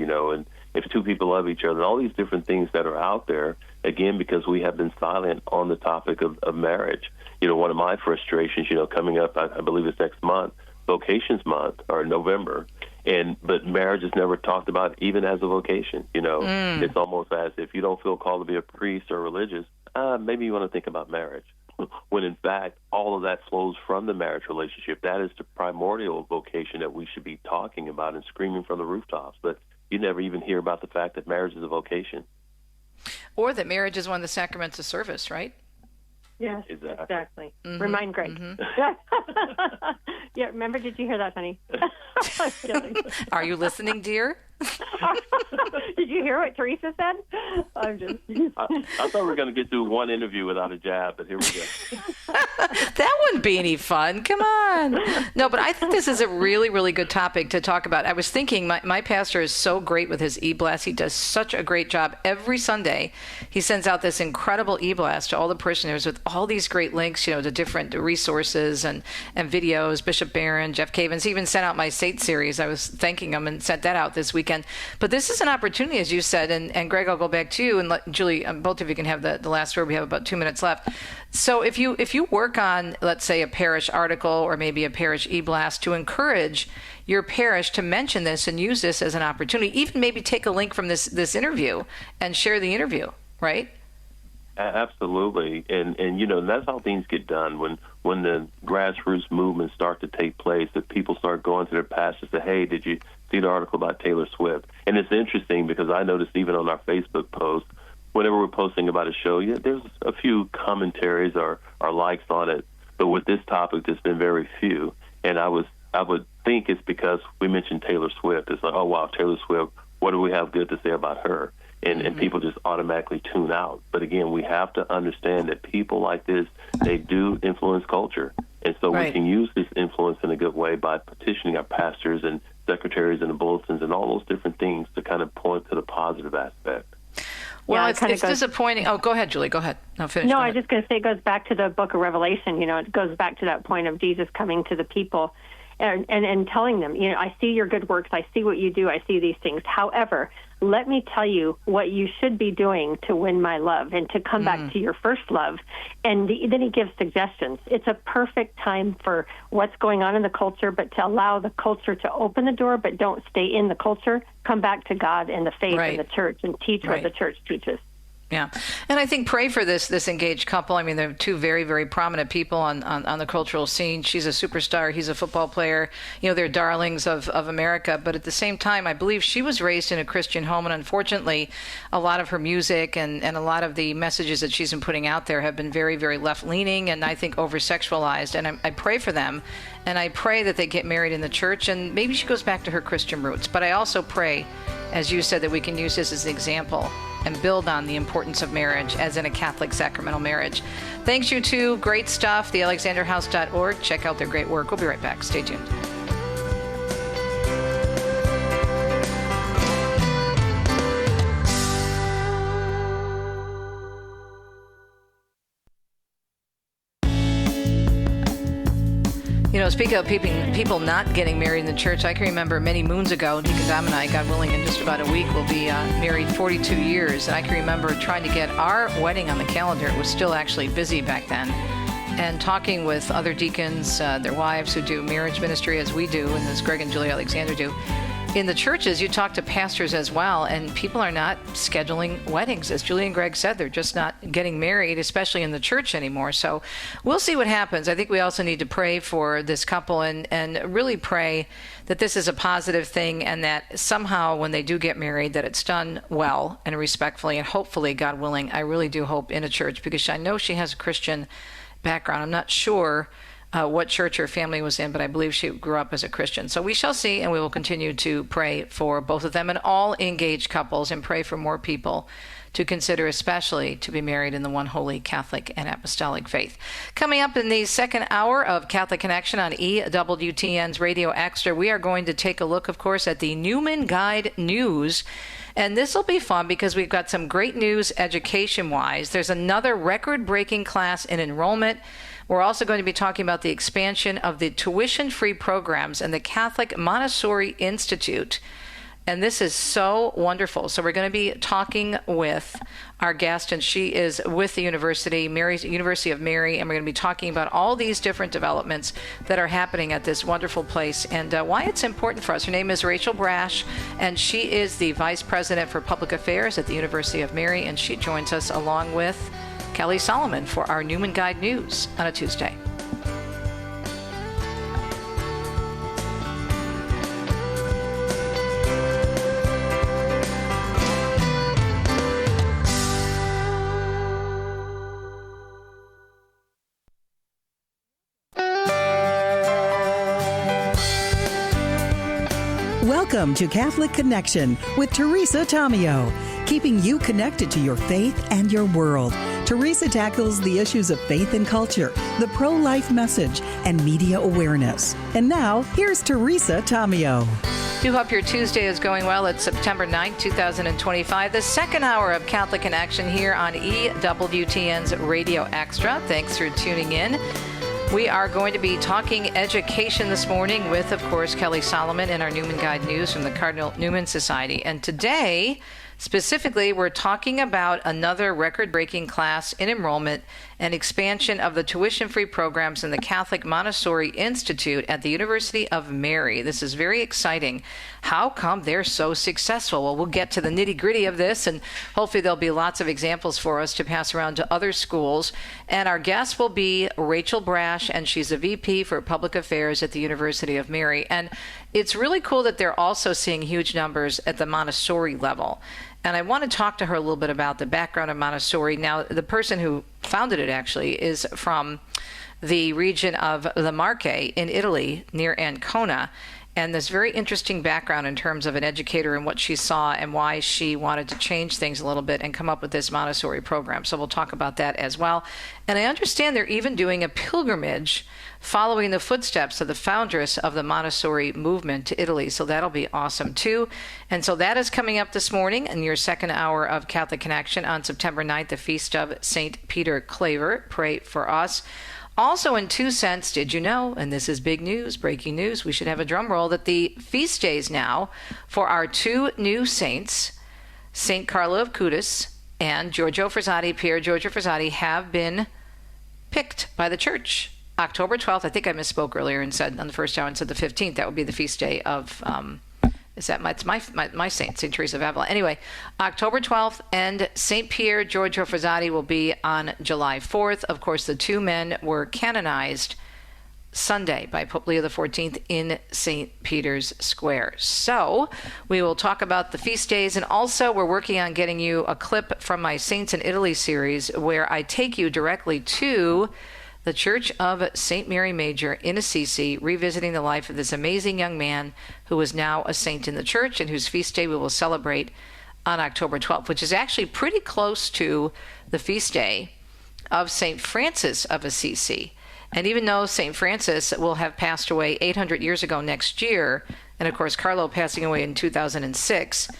if two people love each other, and all these different things that are out there, again, because we have been silent on the topic of marriage. One of my frustrations, coming up, I believe it's next month, Vocations Month, or November, but marriage is never talked about even as a vocation. It's almost as if you don't feel called to be a priest or religious, maybe you want to think about marriage. When in fact, all of that flows from the marriage relationship. That is the primordial vocation that we should be talking about and screaming from the rooftops. But you never even hear about the fact that marriage is a vocation. Or that marriage is one of the sacraments of service, right? Yes, exactly. Mm-hmm. Remind Greg. Mm-hmm. Yeah, remember, did you hear that, honey? Are you listening, dear? Did you hear what Teresa said? I'm just... I thought we were going to get through one interview without a jab, but here we go. That wouldn't be any fun. Come on. No, but I think this is a really, really good topic to talk about. I was thinking my pastor is so great with his e-blast. He does such a great job. Every Sunday, he sends out this incredible e-blast to all the parishioners with all these great links, to different resources and videos. Bishop Barron, Jeff Cavins, even sent out my Sate series. I was thanking him and sent that out this weekend. But this is an opportunity, as you said, and Greg, I'll go back to you, and Julie, both of you can have the last word. We have about 2 minutes left. So if you work on, let's say, a parish article or maybe a parish e-blast to encourage your parish to mention this and use this as an opportunity, even maybe take a link from this interview and share the interview, right? Absolutely, and that's how things get done when the grassroots movements start to take place. That people start going to their pastors and say, "Hey, did you see the article about Taylor Swift?" And it's interesting because I noticed even on our Facebook post, whenever we're posting about a show, there's a few commentaries or likes on it, but with this topic, there's been very few. And I would think it's because we mentioned Taylor Swift. It's like, oh wow, Taylor Swift. What do we have good to say about her? And people just automatically tune out. But again, we have to understand that people like this, they do influence culture. And so we can use this influence in a good way by petitioning our pastors and secretaries and the bulletins and all those different things to kind of point to the positive aspect. Well, it's disappointing. Oh, go ahead, Julie. Go ahead. No, finish. No, I was just going to say it goes back to the book of Revelation. It goes back to that point of Jesus coming to the people and telling them, I see your good works. I see what you do. I see these things. However, let me tell you what you should be doing to win my love and to come back to your first love. And then he gives suggestions. It's a perfect time for what's going on in the culture, but to allow the culture to open the door, but don't stay in the culture. Come back to God and the faith and the church and teach what the church teaches. Yeah. And I think pray for this engaged couple. I mean, they're two very, very prominent people on the cultural scene. She's a superstar. He's a football player. They're darlings of America. But at the same time, I believe she was raised in a Christian home. And unfortunately, a lot of her music and a lot of the messages that she's been putting out there have been very, very left-leaning and I think over-sexualized. And I pray for them. And I pray that they get married in the church. And maybe she goes back to her Christian roots. But I also pray, as you said, that we can use this as an example and build on the importance of marriage as in a Catholic sacramental marriage. Thanks, you two. Great stuff. thealexanderhouse.org. Check out their great work. We'll be right back. Stay tuned. Speaking of people not getting married in the church, I can remember many moons ago, Deacon Dom and I, God willing, in just about a week, will be married 42 years. And I can remember trying to get our wedding on the calendar. It was still actually busy back then. And talking with other deacons, their wives who do marriage ministry as we do, and as Greg and Julie Alexander do. In the churches, you talk to pastors as well, and people are not scheduling weddings. As Julie and Greg said, they're just not getting married, especially in the church anymore. So we'll see what happens. I think we also need to pray for this couple and really pray that this is a positive thing and that somehow when they do get married, that it's done well and respectfully and hopefully, God willing, I really do hope in a church because I know she has a Christian background. I'm not sure what church her family was in, but I believe she grew up as a Christian. So we shall see, and we will continue to pray for both of them and all engaged couples and pray for more people to consider, especially to be married in the one holy Catholic and apostolic faith. Coming up in the second hour of Catholic Connection on EWTN's Radio Extra, we are going to take a look, of course, at the Newman Guide News. And this will be fun because we've got some great news education-wise. There's another record-breaking class in enrollment. We're also going to be talking about the expansion of the tuition-free programs and the Catholic Montessori Institute. And this is so wonderful. So we're going to be talking with our guest, and she is with the University of Mary, and we're going to be talking about all these different developments that are happening at this wonderful place and why it's important for us. Her name is Rachel Brasch, and she is the Vice President for Public Affairs at the University of Mary, and she joins us along with Kelly Salomon for our Newman Guide News on a Tuesday. Welcome to Catholic Connection with Teresa Tomeo, keeping you connected to your faith and your world. Teresa tackles the issues of faith and culture, the pro-life message, and media awareness. And now, here's Teresa Tomeo. Do hope your Tuesday is going well. It's September 9th, 2025, the second hour of Catholic Connection here on EWTN's Radio Extra. Thanks for tuning in. We are going to be talking education this morning with, of course, Kelly Salomon in our Newman Guide News from the Cardinal Newman Society. And today, specifically, we're talking about another record-breaking class in enrollment and expansion of the tuition-free programs in the Catholic Montessori Institute at the University of Mary. This is very exciting. How come they're so successful? Well, we'll get to the nitty-gritty of this, and hopefully there'll be lots of examples for us to pass around to other schools. And our guest will be Rachel Brasch, and she's a VP for Public Affairs at the University of Mary. And it's really cool that they're also seeing huge numbers at the Montessori level. And I want to talk to her a little bit about the background of Montessori. Now, the person who founded it actually is from the region of the Marche in Italy, near Ancona. And this very interesting background in terms of an educator and what she saw and why she wanted to change things a little bit and come up with this Montessori program. So we'll talk about that as well. And I understand they're even doing a pilgrimage following the footsteps of the foundress of the Montessori movement to Italy. So that'll be awesome too. And so that is coming up this morning in your second hour of Catholic Connection on September 9th, the feast of St. Peter Claver. Pray for us. Also in 2 cents, did you know, and this is big news, breaking news, we should have a drum roll, that the feast days now for our two new saints, St. Carlo of Cudis and Giorgio Frassati, Pier Giorgio Frassati, have been picked by the church. October 12th, I think I misspoke earlier and said on the first hour and said the 15th, that would be the feast day of, it's my saint, St. Teresa of Avila. Anyway, October 12th, and St. Pier Giorgio Frassati will be on July 4th. Of course, the two men were canonized Sunday by Pope Leo XIV in St. Peter's Square. So we will talk about the feast days, and also we're working on getting you a clip from my Saints in Italy series where I take you directly to the Church of St. Mary Major in Assisi, revisiting the life of this amazing young man who is now a saint in the church and whose feast day we will celebrate on October 12th, which is actually pretty close to the feast day of St. Francis of Assisi. And even though St. Francis will have passed away 800 years ago next year, and of course Carlo passing away in 2006,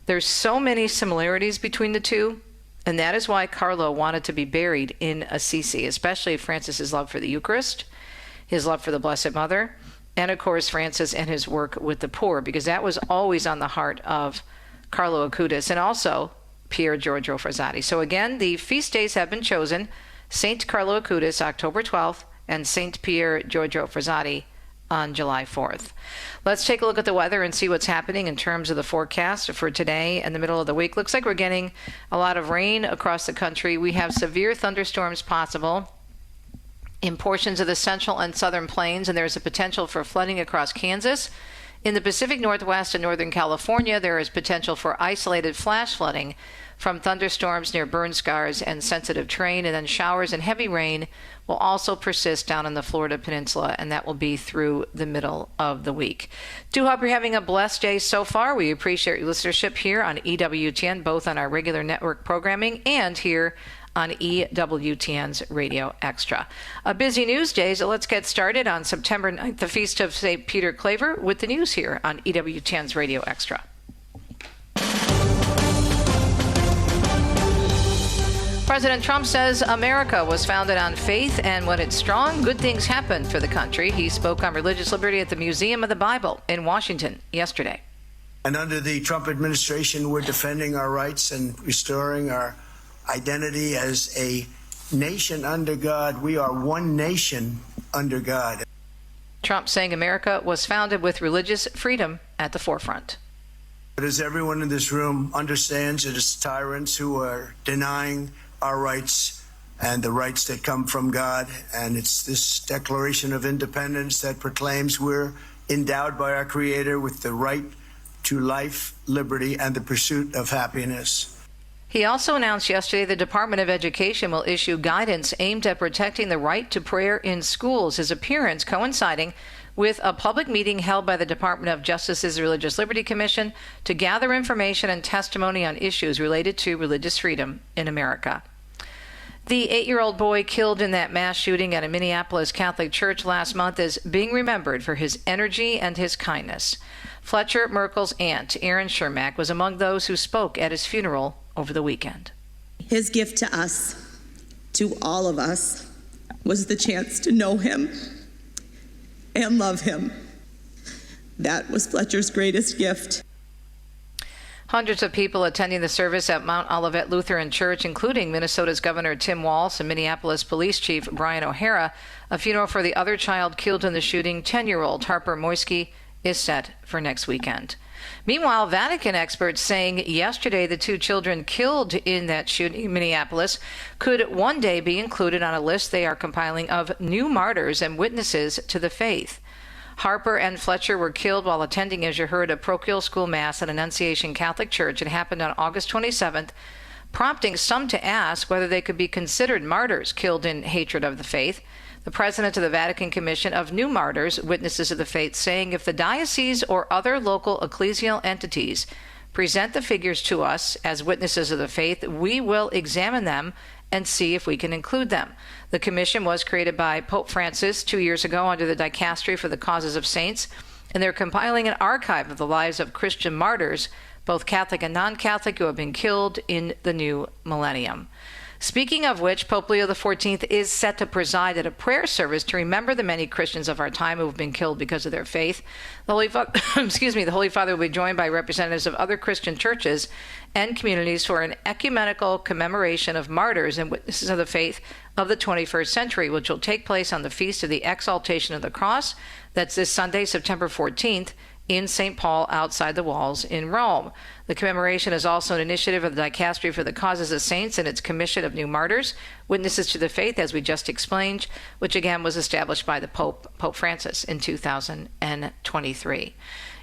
there's so many similarities between the two. And that is why Carlo wanted to be buried in Assisi, especially Francis's love for the Eucharist, his love for the Blessed Mother, and of course Francis and his work with the poor, because that was always on the heart of Carlo Acutis and also Pier Giorgio Frassati. So again, the feast days have been chosen: St. Carlo Acutis, October 12th, and St. Pier Giorgio Frassati on July 4th. Let's take a look at the weather and see what's happening in terms of the forecast for today and the middle of the week. Looks like we're getting a lot of rain across the country. We have severe thunderstorms possible in portions of the central and southern plains, and there's a potential for flooding across Kansas. In the Pacific Northwest and Northern California, there is potential for isolated flash flooding from thunderstorms near burn scars and sensitive terrain, and then showers and heavy rain will also persist down in the Florida Peninsula, and that will be through the middle of the week. Do hope you're having a blessed day so far. We appreciate your listenership here on EWTN, both on our regular network programming and here on EWTN's Radio Extra. A busy news day, so let's get started on September 9th, the Feast of St. Peter Claver, with the news here on EWTN's Radio Extra. President Trump says America was founded on faith, and when it's strong, good things happen for the country. He spoke on religious liberty at the Museum of the Bible in Washington yesterday. And under the Trump administration, we're defending our rights and restoring our identity as a nation under God. We are one nation under God. Trump saying America was founded with religious freedom at the forefront. But as everyone in this room understands, it is tyrants who are denying our rights and the rights that come from God. And it's this Declaration of Independence that proclaims we're endowed by our Creator with the right to life, liberty, and the pursuit of happiness. He also announced yesterday the Department of Education will issue guidance aimed at protecting the right to prayer in schools. His appearance coinciding with a public meeting held by the Department of Justice's Religious Liberty Commission to gather information and testimony on issues related to religious freedom in America. The 8-year-old boy killed in that mass shooting at a Minneapolis Catholic church last month is being remembered for his energy and his kindness. Fletcher Merkel's aunt, Erin Shermack, was among those who spoke at his funeral over the weekend. His gift to us, to all of us, was the chance to know him and love him. That was Fletcher's greatest gift. Hundreds of people attending the service at Mount Olivet Lutheran Church, including Minnesota's Governor Tim Walz and Minneapolis Police Chief Brian O'Hara. A funeral for the other child killed in the shooting, 10-year-old Harper Moisky, is set for next weekend. Meanwhile, Vatican experts saying yesterday the 2 children killed in that shooting in Minneapolis could one day be included on a list they are compiling of new martyrs and witnesses to the faith. Harper and Fletcher were killed while attending, as you heard, a parochial school mass at Annunciation Catholic Church. It happened on August 27th, prompting some to ask whether they could be considered martyrs killed in hatred of the faith. The president of the Vatican Commission of New Martyrs, Witnesses of the Faith, saying if the diocese or other local ecclesial entities present the figures to us as witnesses of the faith, we will examine them and see if we can include them. The commission was created by Pope Francis 2 years ago under the Dicastery for the Causes of Saints, and they're compiling an archive of the lives of Christian martyrs, both Catholic and non-Catholic, who have been killed in the new millennium. Speaking of which, Pope Leo XIV is set to preside at a prayer service to remember the many Christians of our time who have been killed because of their faith. The Holy Father will be joined by representatives of other Christian churches and communities for an ecumenical commemoration of martyrs and witnesses of the faith of the 21st century, which will take place on the Feast of the Exaltation of the Cross. That's this Sunday, September 14th, in St. Paul outside the walls in Rome. The commemoration is also an initiative of the Dicastery for the Causes of Saints and its Commission of New Martyrs, Witnesses to the Faith, as we just explained, which again was established by the Pope Francis in 2023.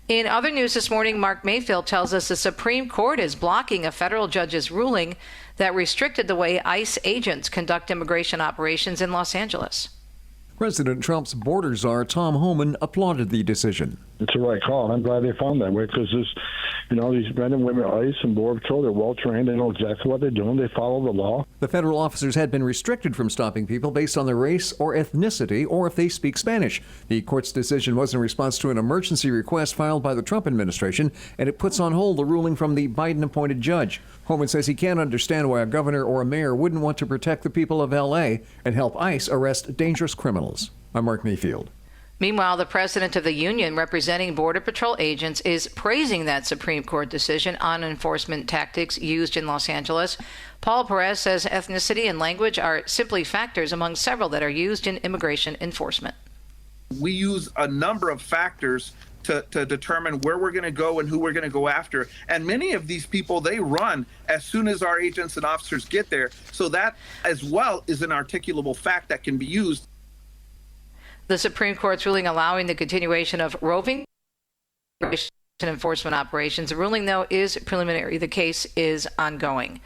In other news this morning, Mark Mayfield tells us the Supreme Court is blocking a federal judge's ruling that restricted the way ICE agents conduct immigration operations in Los Angeles. President Trump's border czar, Tom Homan, applauded the decision. It's the right call, and I'm glad they found that way because these men and women, ICE and Border Patrol, they're well trained. They know exactly what they're doing. They follow the law. The federal officers had been restricted from stopping people based on their race or ethnicity or if they speak Spanish. The court's decision was in response to an emergency request filed by the Trump administration, and it puts on hold the ruling from the Biden-appointed judge. Homan says he can't understand why a governor or a mayor wouldn't want to protect the people of L.A. and help ICE arrest dangerous criminals. I'm Mark Mayfield. Meanwhile, the president of the union representing Border Patrol agents is praising that Supreme Court decision on enforcement tactics used in Los Angeles. Paul Perez says ethnicity and language are simply factors among several that are used in immigration enforcement. We use a number of factors to determine where we're going to go and who we're going to go after. And many of these people, they run as soon as our agents and officers get there. So that as well is an articulable fact that can be used. The Supreme Court's ruling allowing the continuation of roving enforcement operations. The ruling, though, is preliminary. The case is ongoing.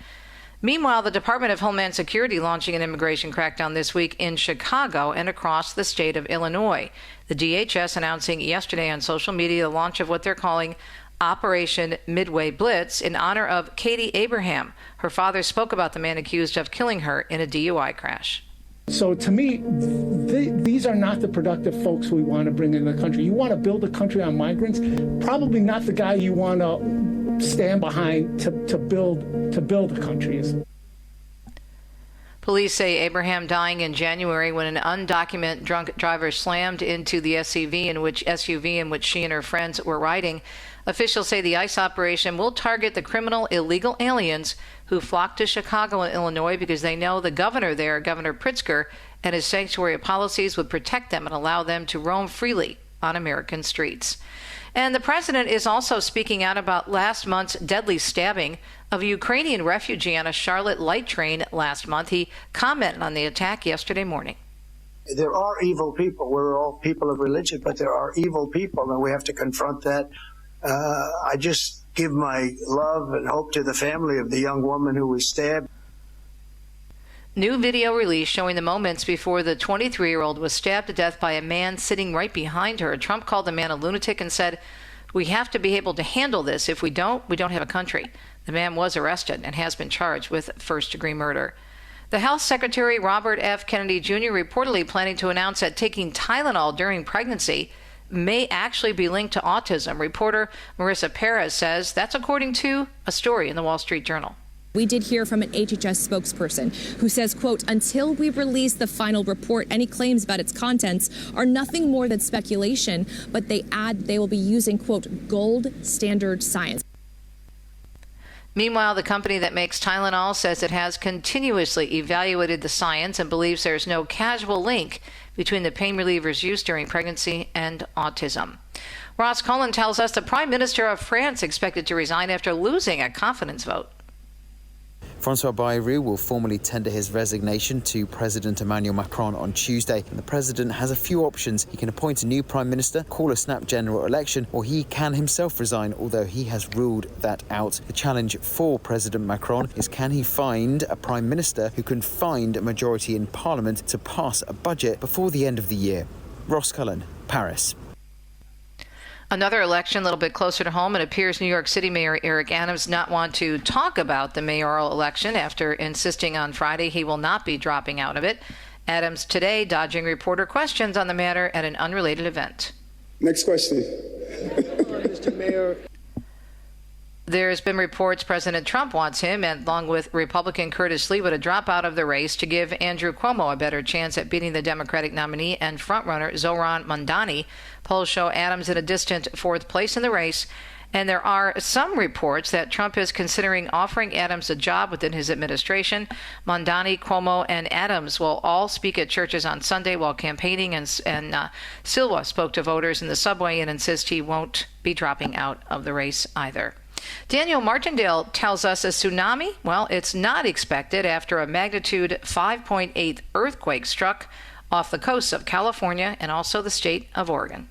Meanwhile, the Department of Homeland Security launching an immigration crackdown this week in Chicago and across the state of Illinois. The DHS announcing yesterday on social media the launch of what they're calling Operation Midway Blitz in honor of Katie Abraham. Her father spoke about the man accused of killing her in a DUI crash. So to me, these are not the productive folks we want to bring in the country. You want to build a country on migrants, probably not the guy you want to stand behind to build a country. Police say Abraham dying in January when an undocumented drunk driver slammed into the SUV in which she and her friends were riding. Officials say the ICE operation will target the criminal illegal aliens who flock to Chicago and Illinois because they know the governor there, Governor Pritzker, and his sanctuary policies would protect them and allow them to roam freely on American streets. And the president is also speaking out about last month's deadly stabbing of a Ukrainian refugee on a Charlotte light train last month. He commented on the attack yesterday morning. There are evil people. We're all people of religion, but there are evil people, and we have to confront that. I just give my love and hope to the family of the young woman who was stabbed. New video released showing the moments before the 23-year-old was stabbed to death by a man sitting right behind her. Trump called the man a lunatic and said, "We have to be able to handle this. If we don't have a country." The man was arrested and has been charged with first-degree murder. The Health Secretary, Robert F. Kennedy Jr., reportedly planning to announce that taking Tylenol during pregnancy may actually be linked to autism. Reporter Marissa Perez says that's according to a story in the Wall Street Journal. We did hear from an HHS spokesperson who says, quote, until we release the final report, any claims about its contents are nothing more than speculation, but they add they will be using, quote, gold standard science. Meanwhile, the company that makes Tylenol says it has continuously evaluated the science and believes there's no causal link between the pain relievers used during pregnancy and autism. Ross Cullen tells us the Prime Minister of France expected to resign after losing a confidence vote. Francois Bayrou will formally tender his resignation to President Emmanuel Macron on Tuesday. And the president has a few options. He can appoint a new prime minister, call a snap general election, or he can himself resign, although he has ruled that out. The challenge for President Macron is, can he find a prime minister who can find a majority in parliament to pass a budget before the end of the year? Ross Cullen, Paris. Another election a little bit closer to home. It appears New York City Mayor Eric Adams not want to talk about the mayoral election after insisting on Friday he will not be dropping out of it. Adams today dodging reporter questions on the matter at an unrelated event. Next question. Mr. Mayor. There's been reports President Trump wants him, along with Republican Curtis Sliwa, to drop out of the race to give Andrew Cuomo a better chance at beating the Democratic nominee and frontrunner Zohran Mamdani. Polls show Adams in a distant fourth place in the race, and there are some reports that Trump is considering offering Adams a job within his administration. Mamdani, Cuomo, and Adams will all speak at churches on Sunday while campaigning, and Sliwa spoke to voters in the subway and insists he won't be dropping out of the race either. Daniel Martindale tells us a tsunami? Well, it's not expected after a magnitude 5.8 earthquake struck off the coast of California and also the state of Oregon.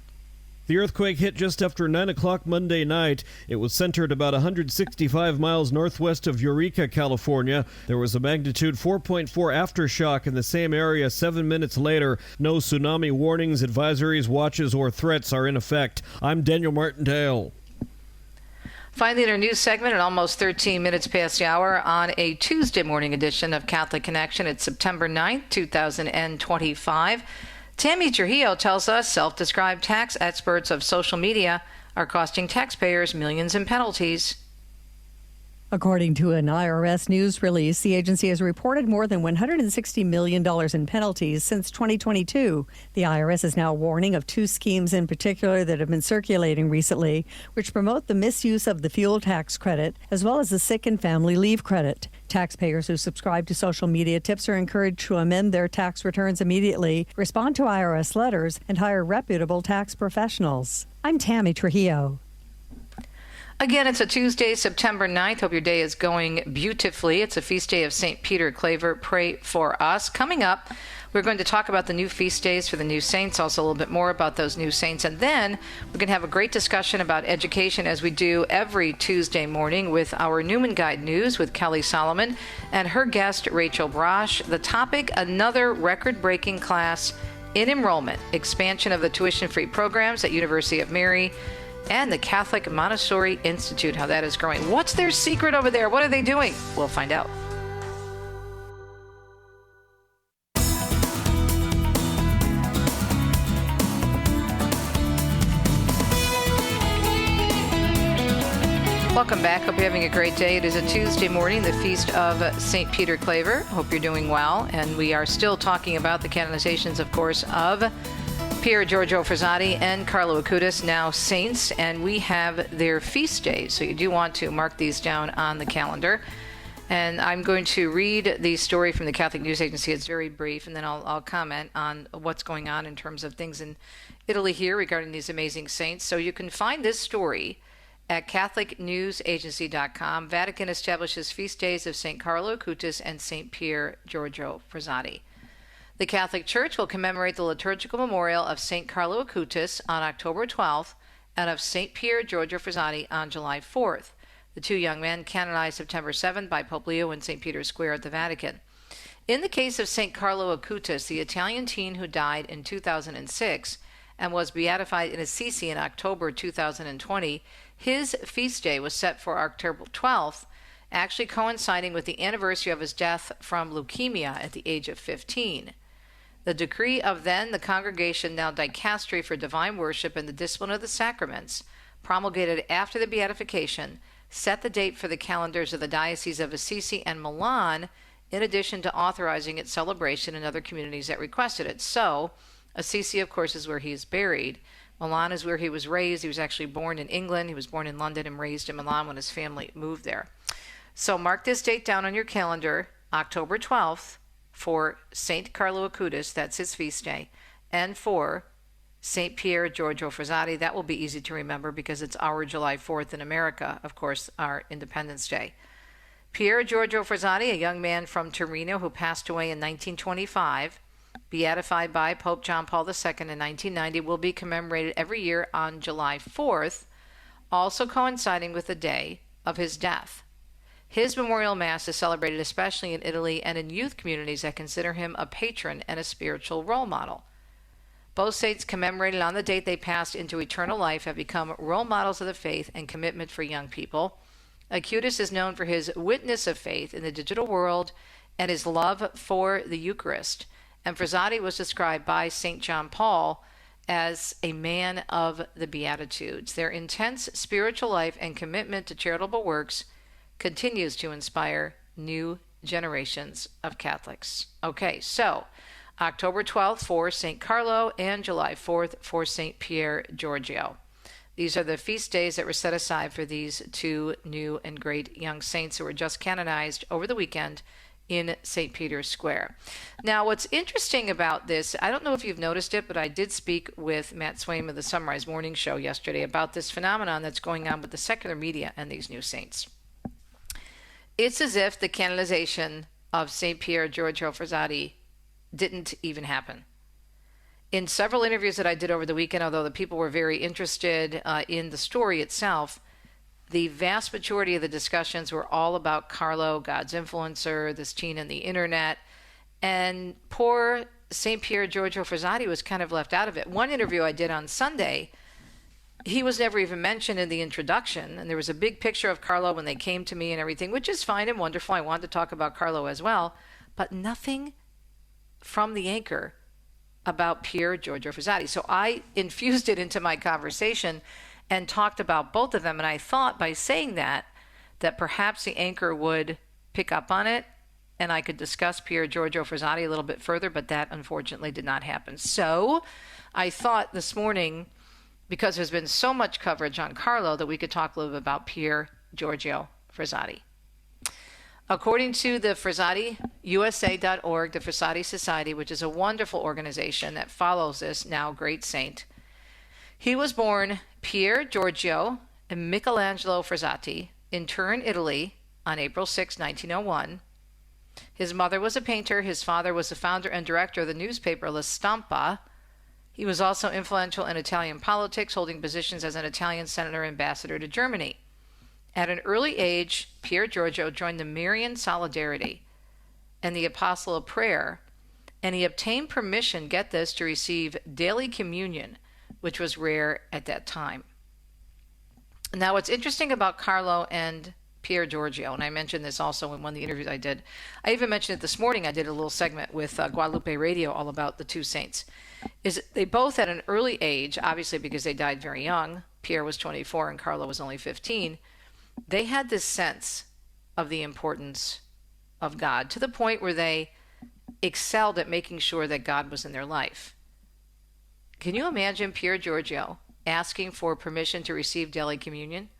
The earthquake hit just after 9 o'clock Monday night. It was centered about 165 miles northwest of Eureka, California. There was a magnitude 4.4 aftershock in the same area 7 minutes later. No tsunami warnings, advisories, watches, or threats are in effect. I'm Daniel Martindale. Finally, in our news segment at almost 13 minutes past the hour on a Tuesday morning edition of Catholic Connection. It's September 9th, 2025. Tammy Trujillo tells us self-described tax experts of social media are costing taxpayers millions in penalties. According to an IRS news release, the agency has reported more than $160 million in penalties since 2022. The IRS is now warning of two schemes in particular that have been circulating recently, which promote the misuse of the fuel tax credit, as well as the sick and family leave credit. Taxpayers who subscribe to social media tips are encouraged to amend their tax returns immediately, respond to IRS letters, and hire reputable tax professionals. I'm Tammy Trujillo. Again, it's a Tuesday, September 9th. Hope your day is going beautifully. It's a feast day of St. Peter Claver. Pray for us. Coming up, we're going to talk about the new feast days for the new saints, also a little bit more about those new saints. And then we're going to have a great discussion about education, as we do every Tuesday morning, with our Newman Guide News with Kelly Salomon and her guest, Rachel Brasch. The topic, another record-breaking class in enrollment, expansion of the tuition-free programs at University of Mary and the Catholic Montessori Institute, how that is growing. What's their secret over there? What are they doing? We'll find out. Welcome back. Hope you're having a great day. It is a Tuesday morning, the feast of St. Peter Claver. Hope you're doing well. And we are still talking about the canonizations, of course, of Pier Giorgio Frassati and Carlo Acutis, now saints, and we have their feast days. So you do want to mark these down on the calendar. And I'm going to read the story from the Catholic News Agency. It's very brief, and then I'll comment on what's going on in terms of things in Italy here regarding these amazing saints. So you can find this story at CatholicNewsAgency.com. Vatican establishes feast days of St. Carlo Acutis and St. Pier Giorgio Frassati. The Catholic Church will commemorate the liturgical memorial of St. Carlo Acutis on October 12th and of St. Pier Giorgio Frassati on July 4th. The two young men canonized September 7th by Pope Leo in St. Peter's Square at the Vatican. In the case of St. Carlo Acutis, the Italian teen who died in 2006 and was beatified in Assisi in October 2020, his feast day was set for October 12th, actually coinciding with the anniversary of his death from leukemia at the age of 15. The decree of then the Congregation, now Dicastery for Divine Worship and the Discipline of the Sacraments, promulgated after the beatification, set the date for the calendars of the Diocese of Assisi and Milan, in addition to authorizing its celebration in other communities that requested it. So, Assisi, of course, is where he is buried. Milan is where he was raised. He was actually born in England. He was born in London and raised in Milan when his family moved there. So mark this date down on your calendar, October 12th, for St. Carlo Acutis, that's his feast day, and for St. Pier Giorgio Frassati. That will be easy to remember because it's our July 4th in America, of course, our Independence Day. Pier Giorgio Frassati, a young man from Torino who passed away in 1925, beatified by Pope John Paul II in 1990, will be commemorated every year on July 4th, also coinciding with the day of his death. His memorial mass is celebrated especially in Italy and in youth communities that consider him a patron and a spiritual role model. Both saints commemorated on the date they passed into eternal life have become role models of the faith and commitment for young people. Acutis is known for his witness of faith in the digital world and his love for the Eucharist. And Frassati was described by St. John Paul as a man of the Beatitudes. Their intense spiritual life and commitment to charitable works continues to inspire new generations of Catholics. Okay, so October 12th for St. Carlo and July 4th for St. Pier Giorgio. These are the feast days that were set aside for these two new and great young saints who were just canonized over the weekend in St. Peter's Square. Now, what's interesting about this, I don't know if you've noticed it, but I did speak with Matt Swaim of the Sunrise Morning Show yesterday about this phenomenon that's going on with the secular media and these new saints. It's as if the canonization of St. Pier Giorgio Frassati didn't even happen. In several interviews that I did over the weekend, although the people were very interested in the story itself, the vast majority of the discussions were all about Carlo, God's influencer, this teen and the internet, and poor St. Pier Giorgio Frassati was kind of left out of it. One interview I did on Sunday, he was never even mentioned in the introduction, and there was a big picture of Carlo when they came to me and everything, which is fine and wonderful. I wanted to talk about Carlo as well, but nothing from the anchor about Pier Giorgio Frassati. So I infused it into my conversation and talked about both of them, and I thought by saying that perhaps the anchor would pick up on it and I could discuss Pier Giorgio Frassati a little bit further, but that unfortunately did not happen. So I thought this morning, because there's been so much coverage on Carlo, that we could talk a little bit about Pier Giorgio Frassati. According to the FrassatiUSA.org, the Frassati Society, which is a wonderful organization that follows this now great saint, he was born Pier Giorgio Michelangelo Frassati in Turin, Italy, on April 6, 1901. His mother was a painter. His father was the founder and director of the newspaper La Stampa. He was also influential in Italian politics, holding positions as an Italian senator ambassador to Germany. At an early age, Pier Giorgio joined the Marian Solidarity and the Apostle of Prayer, and he obtained permission, get this, to receive daily communion, which was rare at that time. Now, what's interesting about Carlo and Pier Giorgio, and I mentioned this also in one of the interviews I did. I even mentioned it this morning. I did a little segment with Guadalupe Radio all about the two saints. Is they both at an early age, obviously because they died very young. Pier was 24 and Carlo was only 15. They had this sense of the importance of God to the point where they excelled at making sure that God was in their life. Can you imagine Pier Giorgio asking for permission to receive daily communion?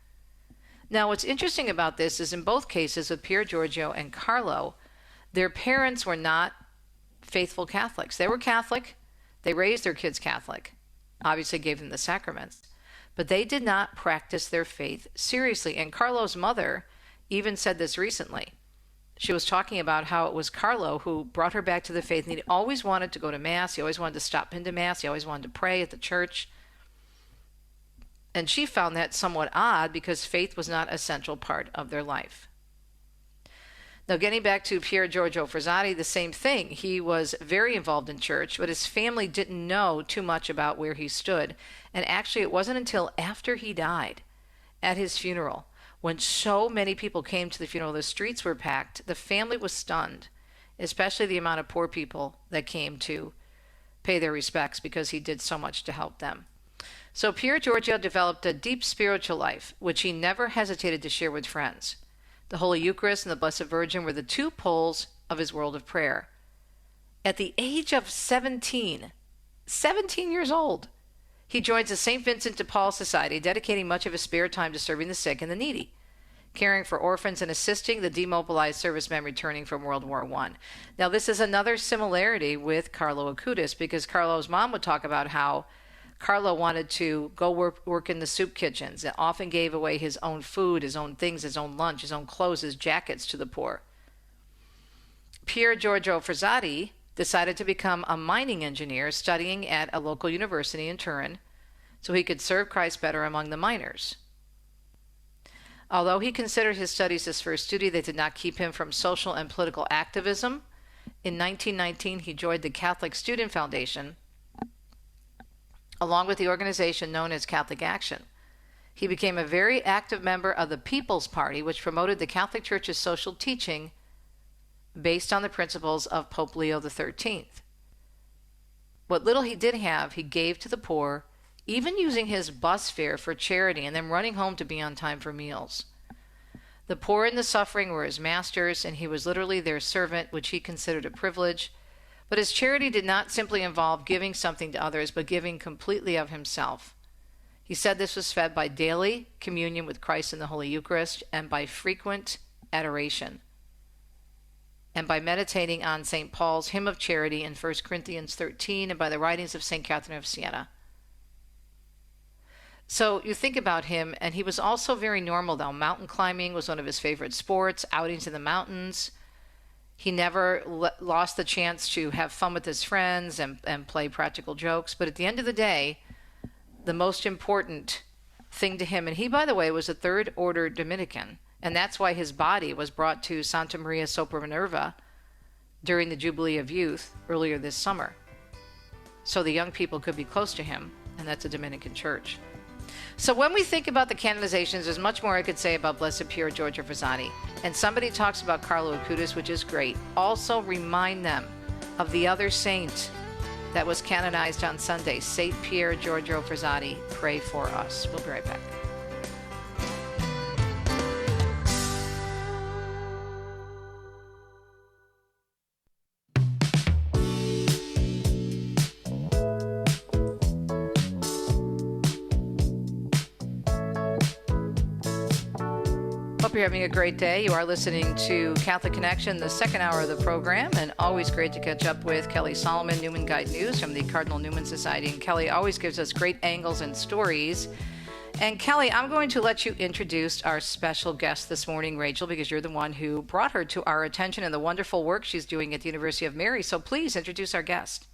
Now, what's interesting about this is in both cases with Pier Giorgio and Carlo, their parents were not faithful Catholics. They were Catholic. They raised their kids Catholic, obviously gave them the sacraments, but they did not practice their faith seriously. And Carlo's mother even said this recently. She was talking about how it was Carlo who brought her back to the faith, and he always wanted to go to Mass. He always wanted to stop into Mass. He always wanted to pray at the church. And she found that somewhat odd because faith was not a central part of their life. Now, getting back to Pier Giorgio Frassati, the same thing. He was very involved in church, but his family didn't know too much about where he stood. And actually, it wasn't until after he died, at his funeral, when so many people came to the funeral, the streets were packed, the family was stunned, especially the amount of poor people that came to pay their respects because he did so much to help them. So Pier Giorgio developed a deep spiritual life, which he never hesitated to share with friends. The Holy Eucharist and the Blessed Virgin were the two poles of his world of prayer. At the age of 17 years old, he joins the St. Vincent de Paul Society, dedicating much of his spare time to serving the sick and the needy, caring for orphans and assisting the demobilized servicemen returning from World War I. Now, this is another similarity with Carlo Acutis, because Carlo's mom would talk about how Carlo wanted to go work in the soup kitchens and often gave away his own food, his own things, his own lunch, his own clothes, his jackets to the poor. Pier Giorgio Frassati decided to become a mining engineer studying at a local university in Turin so he could serve Christ better among the miners. Although he considered his studies his first duty, they did not keep him from social and political activism. In 1919, he joined the Catholic Student Foundation, along with the organization known as Catholic Action. He became a very active member of the People's Party, which promoted the Catholic Church's social teaching based on the principles of Pope Leo XIII. What little he did have, he gave to the poor, even using his bus fare for charity and then running home to be on time for meals. The poor and the suffering were his masters, and he was literally their servant, which he considered a privilege. But his charity did not simply involve giving something to others, but giving completely of himself. He said this was fed by daily communion with Christ in the Holy Eucharist and by frequent adoration, and by meditating on St. Paul's hymn of charity in 1 Corinthians 13 and by the writings of St. Catherine of Siena. So you think about him, and he was also very normal, though. Mountain climbing was one of his favorite sports, outings in the mountains. He never lost the chance to have fun with his friends and play practical jokes. But at the end of the day, the most important thing to him, and he, by the way, was a Third Order Dominican, and that's why his body was brought to Santa Maria sopra Minerva during the Jubilee of Youth earlier this summer, so the young people could be close to him, and that's a Dominican church. So when we think about the canonizations, there's much more I could say about Blessed Pier Giorgio Frassati. And somebody talks about Carlo Acutis, which is great. Also remind them of the other saint that was canonized on Sunday, St. Pier Giorgio Frassati. Pray for us. We'll be right back. Hope you're having a great day. You are listening to Catholic Connection, the second hour of the program, and always great to catch up with Kelly Salomon, Newman Guide News from the Cardinal Newman Society. And Kelly always gives us great angles and stories. And Kelly, I'm going to let you introduce our special guest this morning, Rachel, because you're the one who brought her to our attention and the wonderful work she's doing at the University of Mary. So please introduce our guest.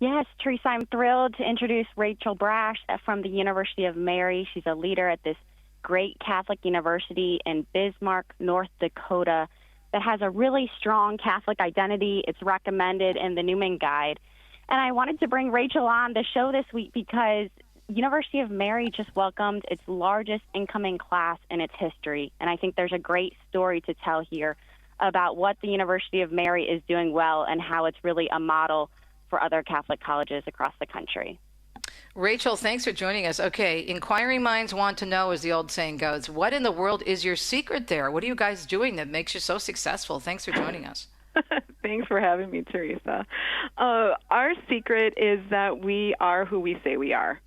Yes, Teresa, I'm thrilled to introduce Rachel Brasch from the University of Mary. She's a leader at this great Catholic university in Bismarck, North Dakota, that has a really strong Catholic identity. It's recommended in the Newman Guide. And I wanted to bring Rachel on the show this week because University of Mary just welcomed its largest incoming class in its history. And I think there's a great story to tell here about what the University of Mary is doing well and how it's really a model for other Catholic colleges across the country. Rachel, thanks for joining us. Okay, inquiring minds want to know, as the old saying goes, what in the world is your secret there? What are you guys doing that makes you so successful? Thanks for joining us. Thanks for having me, Teresa. Our secret is that we are who we say we are.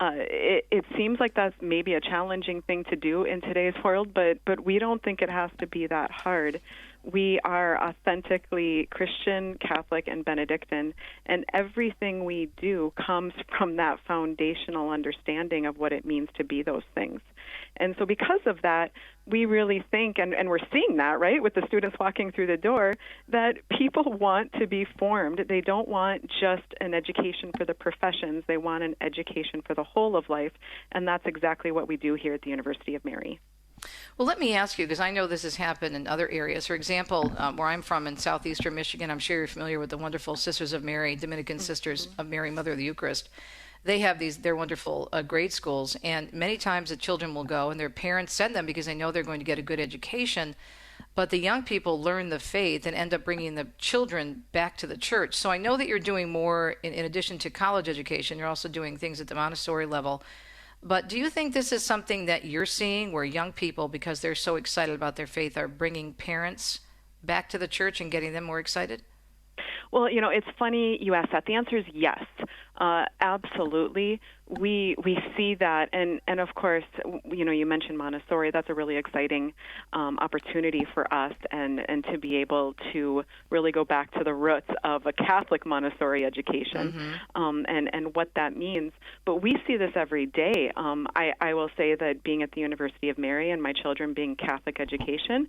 It seems like that's maybe a challenging thing to do in today's world, but we don't think it has to be that hard. We are authentically Christian, Catholic, and Benedictine, and everything we do comes from that foundational understanding of what it means to be those things. And so because of that, we really think, and we're seeing that, right, with the students walking through the door, that people want to be formed. They don't want just an education for the professions. They want an education for the whole of life, and that's exactly what we do here at the University of Mary. Well, let me ask you, because I know this has happened in other areas. For example, where I'm from in southeastern Michigan, I'm sure you're familiar with the wonderful Sisters of Mary, Dominican Sisters of Mary, Mother of the Eucharist. They have their wonderful grade schools, and many times the children will go, and their parents send them because they know they're going to get a good education. But the young people learn the faith and end up bringing the children back to the church. So I know that you're doing more in addition to college education. You're also doing things at the Montessori level. But do you think this is something that you're seeing where young people, because they're so excited about their faith, are bringing parents back to the church and getting them more excited? Well, it's funny you asked that. The answer is yes, absolutely. We see that, and of course, you mentioned Montessori. That's a really exciting opportunity for us, and to be able to really go back to the roots of a Catholic Montessori education, and what that means. But we see this every day. I will say that being at the University of Mary and my children being Catholic education,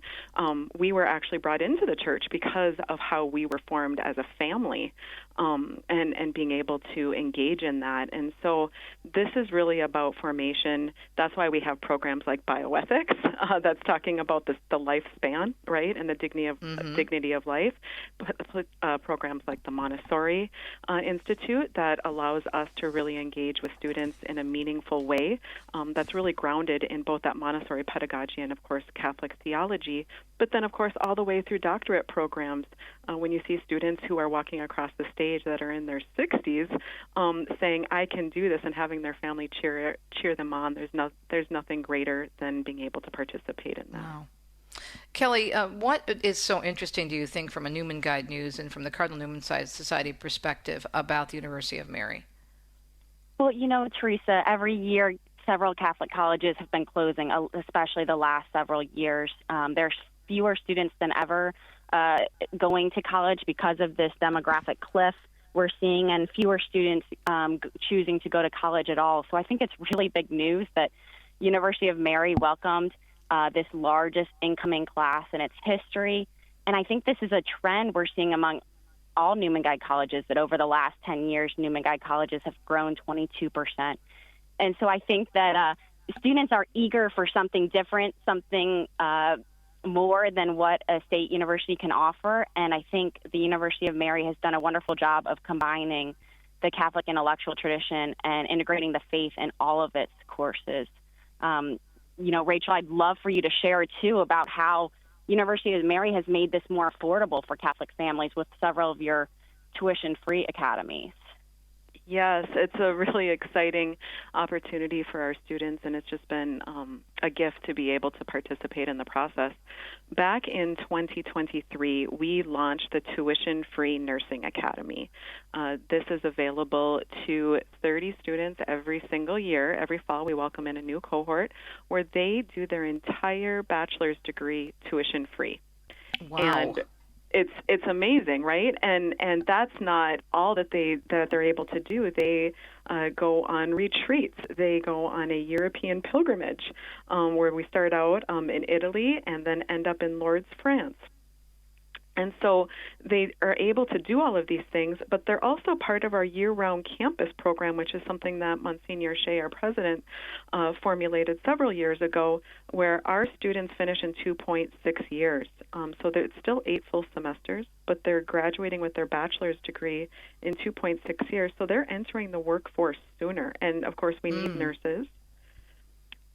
we were actually brought into the church because of how we were formed as a family, and being able to engage in that. And so this is really about formation. That's why we have programs like bioethics that's talking about the lifespan, right, and the dignity of life. Programs like the Montessori Institute that allows us to really engage with students in a meaningful way that's really grounded in both that Montessori pedagogy and, of course, Catholic theology. But then, of course, all the way through doctorate programs, when you see students who are walking across the stage that are in their 60s saying, I can do this, and having their family cheer them on, there's nothing greater than being able to participate in that. Wow. Kelly, what is so interesting, do you think, from a Newman Guide News and from the Cardinal Newman Society perspective about the University of Mary? Well, Teresa, every year several Catholic colleges have been closing, especially the last several years. There's fewer students than ever going to college because of this demographic cliff we're seeing, and fewer students choosing to go to college at all. So I think it's really big news that University of Mary welcomed this largest incoming class in its history. And I think this is a trend we're seeing among all Newman Guide colleges, that over the last 10 years, Newman Guide colleges have grown 22%. And so I think that students are eager for something different, something more than what a state university can offer. And I think the University of Mary has done a wonderful job of combining the Catholic intellectual tradition and integrating the faith in all of its courses. Rachel, I'd love for you to share too about how University of Mary has made this more affordable for Catholic families with several of your tuition-free academies. Yes, it's a really exciting opportunity for our students, and it's just been a gift to be able to participate in the process. Back in 2023, we launched the Tuition-Free Nursing Academy. This is available to 30 students every single year. Every fall, we welcome in a new cohort where they do their entire bachelor's degree tuition-free. Wow. And it's amazing, right? And that's not all that they're able to do. They go on retreats. They go on a European pilgrimage where we start out in Italy and then end up in Lourdes, France. And so they are able to do all of these things, but they're also part of our year-round campus program, which is something that Monsignor Shea, our president, formulated several years ago, where our students finish in 2.6 years. So it's still 8 full semesters, but they're graduating with their bachelor's degree in 2.6 years. So they're entering the workforce sooner. And, of course, we need nurses.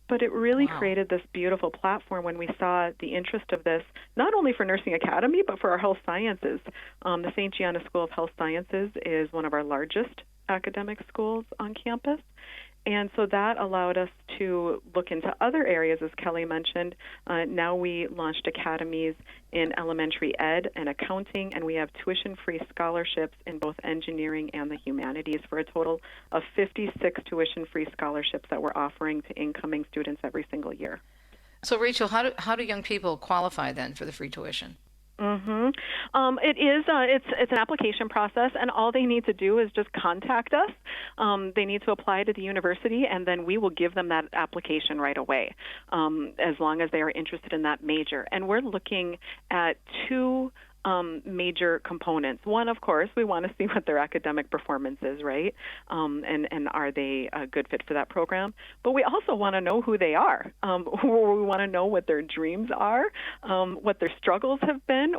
But it really created this beautiful platform when we saw the interest of this, not only for Nursing Academy, but for our health sciences. The St. Gianna School of Health Sciences is one of our largest academic schools on campus. And so that allowed us to look into other areas, as Kelly mentioned. Now we launched academies in elementary ed and accounting, and we have tuition-free scholarships in both engineering and the humanities for a total of 56 tuition-free scholarships that we're offering to incoming students every single year. So, Rachel, how do young people qualify then for the free tuition? It's an application process, and all they need to do is just contact us. They need to apply to the university, and then we will give them that application right away, as long as they are interested in that major. And we're looking at two major components. One, of course, we want to see what their academic performance is, right? And are they a good fit for that program? But we also want to know who they are. We want to know what their dreams are, what their struggles have been,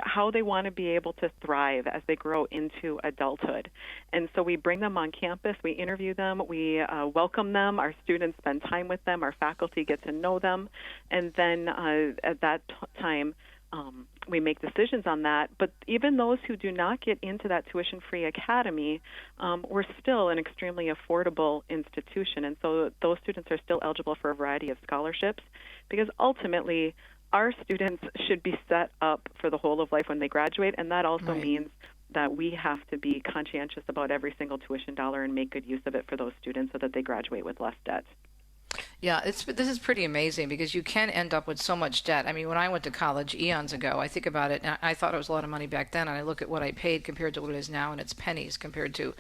how they want to be able to thrive as they grow into adulthood. And so we bring them on campus, we interview them, we welcome them, our students spend time with them, our faculty get to know them, and then at that time, we make decisions on that. But even those who do not get into that tuition-free academy, we're still an extremely affordable institution. And so those students are still eligible for a variety of scholarships, because ultimately our students should be set up for the whole of life when they graduate. And that also means that we have to be conscientious about every single tuition dollar and make good use of it for those students so that they graduate with less debt. Yeah, this is pretty amazing, because you can end up with so much debt. I mean, when I went to college eons ago, I think about it, and I thought it was a lot of money back then, and I look at what I paid compared to what it is now, and it's pennies compared to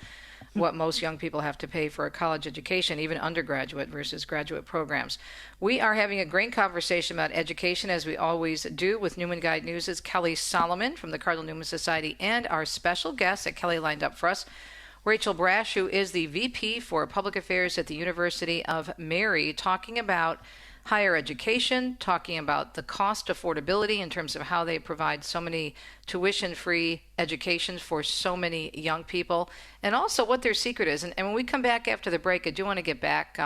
what most young people have to pay for a college education, even undergraduate versus graduate programs. We are having a great conversation about education, as we always do, with Newman Guide News' Kelly Salomon from the Cardinal Newman Society, and our special guest that Kelly lined up for us, Rachel Brasch, who is the VP for Public Affairs at the University of Mary, talking about higher education, talking about the cost affordability in terms of how they provide so many tuition-free educations for so many young people, and also what their secret is. And when we come back after the break, I do want to get back,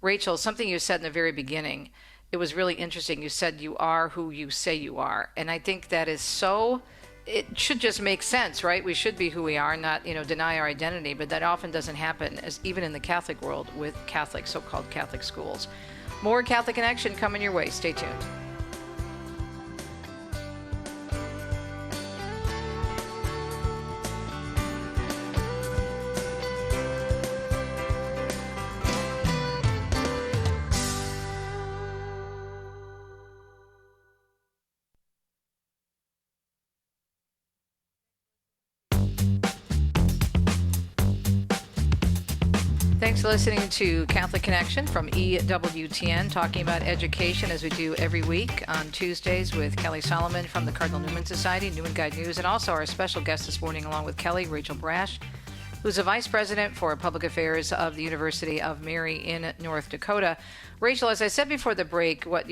Rachel, something you said in the very beginning. It was really interesting. You said you are who you say you are. And I think that is so... It should just make sense, right? We should be who we are, not, deny our identity, but that often doesn't happen, as even in the Catholic world with Catholic, so-called Catholic schools. More Catholic in Action coming your way. Stay tuned. Thanks for listening to Catholic Connection from EWTN, talking about education as we do every week on Tuesdays with Kelly Salomon from the Cardinal Newman Society, Newman Guide News, and also our special guest this morning along with Kelly, Rachel Brasch, who's a Vice President for Public Affairs of the University of Mary in North Dakota. Rachel, as I said before the break, what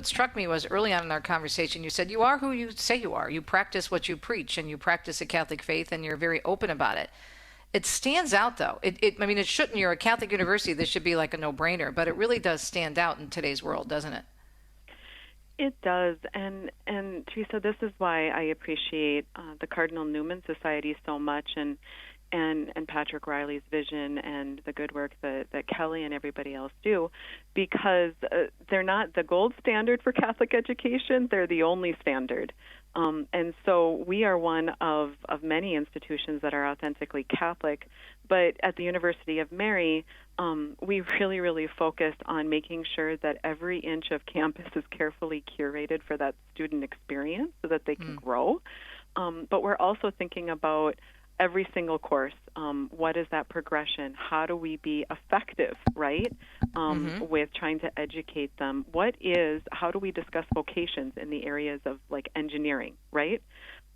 struck me was early on in our conversation, you said you are who you say you are. You practice what you preach, and you practice the Catholic faith, and you're very open about it. It stands out, though. It shouldn't. You're a Catholic university. This should be like a no-brainer, but it really does stand out in today's world, doesn't it? It does, and Teresa, this is why I appreciate the Cardinal Newman Society so much, and Patrick Riley's vision and the good work that Kelly and everybody else do, because they're not the gold standard for Catholic education. They're the only standard. And so we are one of many institutions that are authentically Catholic, but at the University of Mary, we really, really focused on making sure that every inch of campus is carefully curated for that student experience so that they can grow. But we're also thinking about every single course. What is that progression? How do we be effective, right, with trying to educate them? How do we discuss vocations in the areas of, like, engineering, right?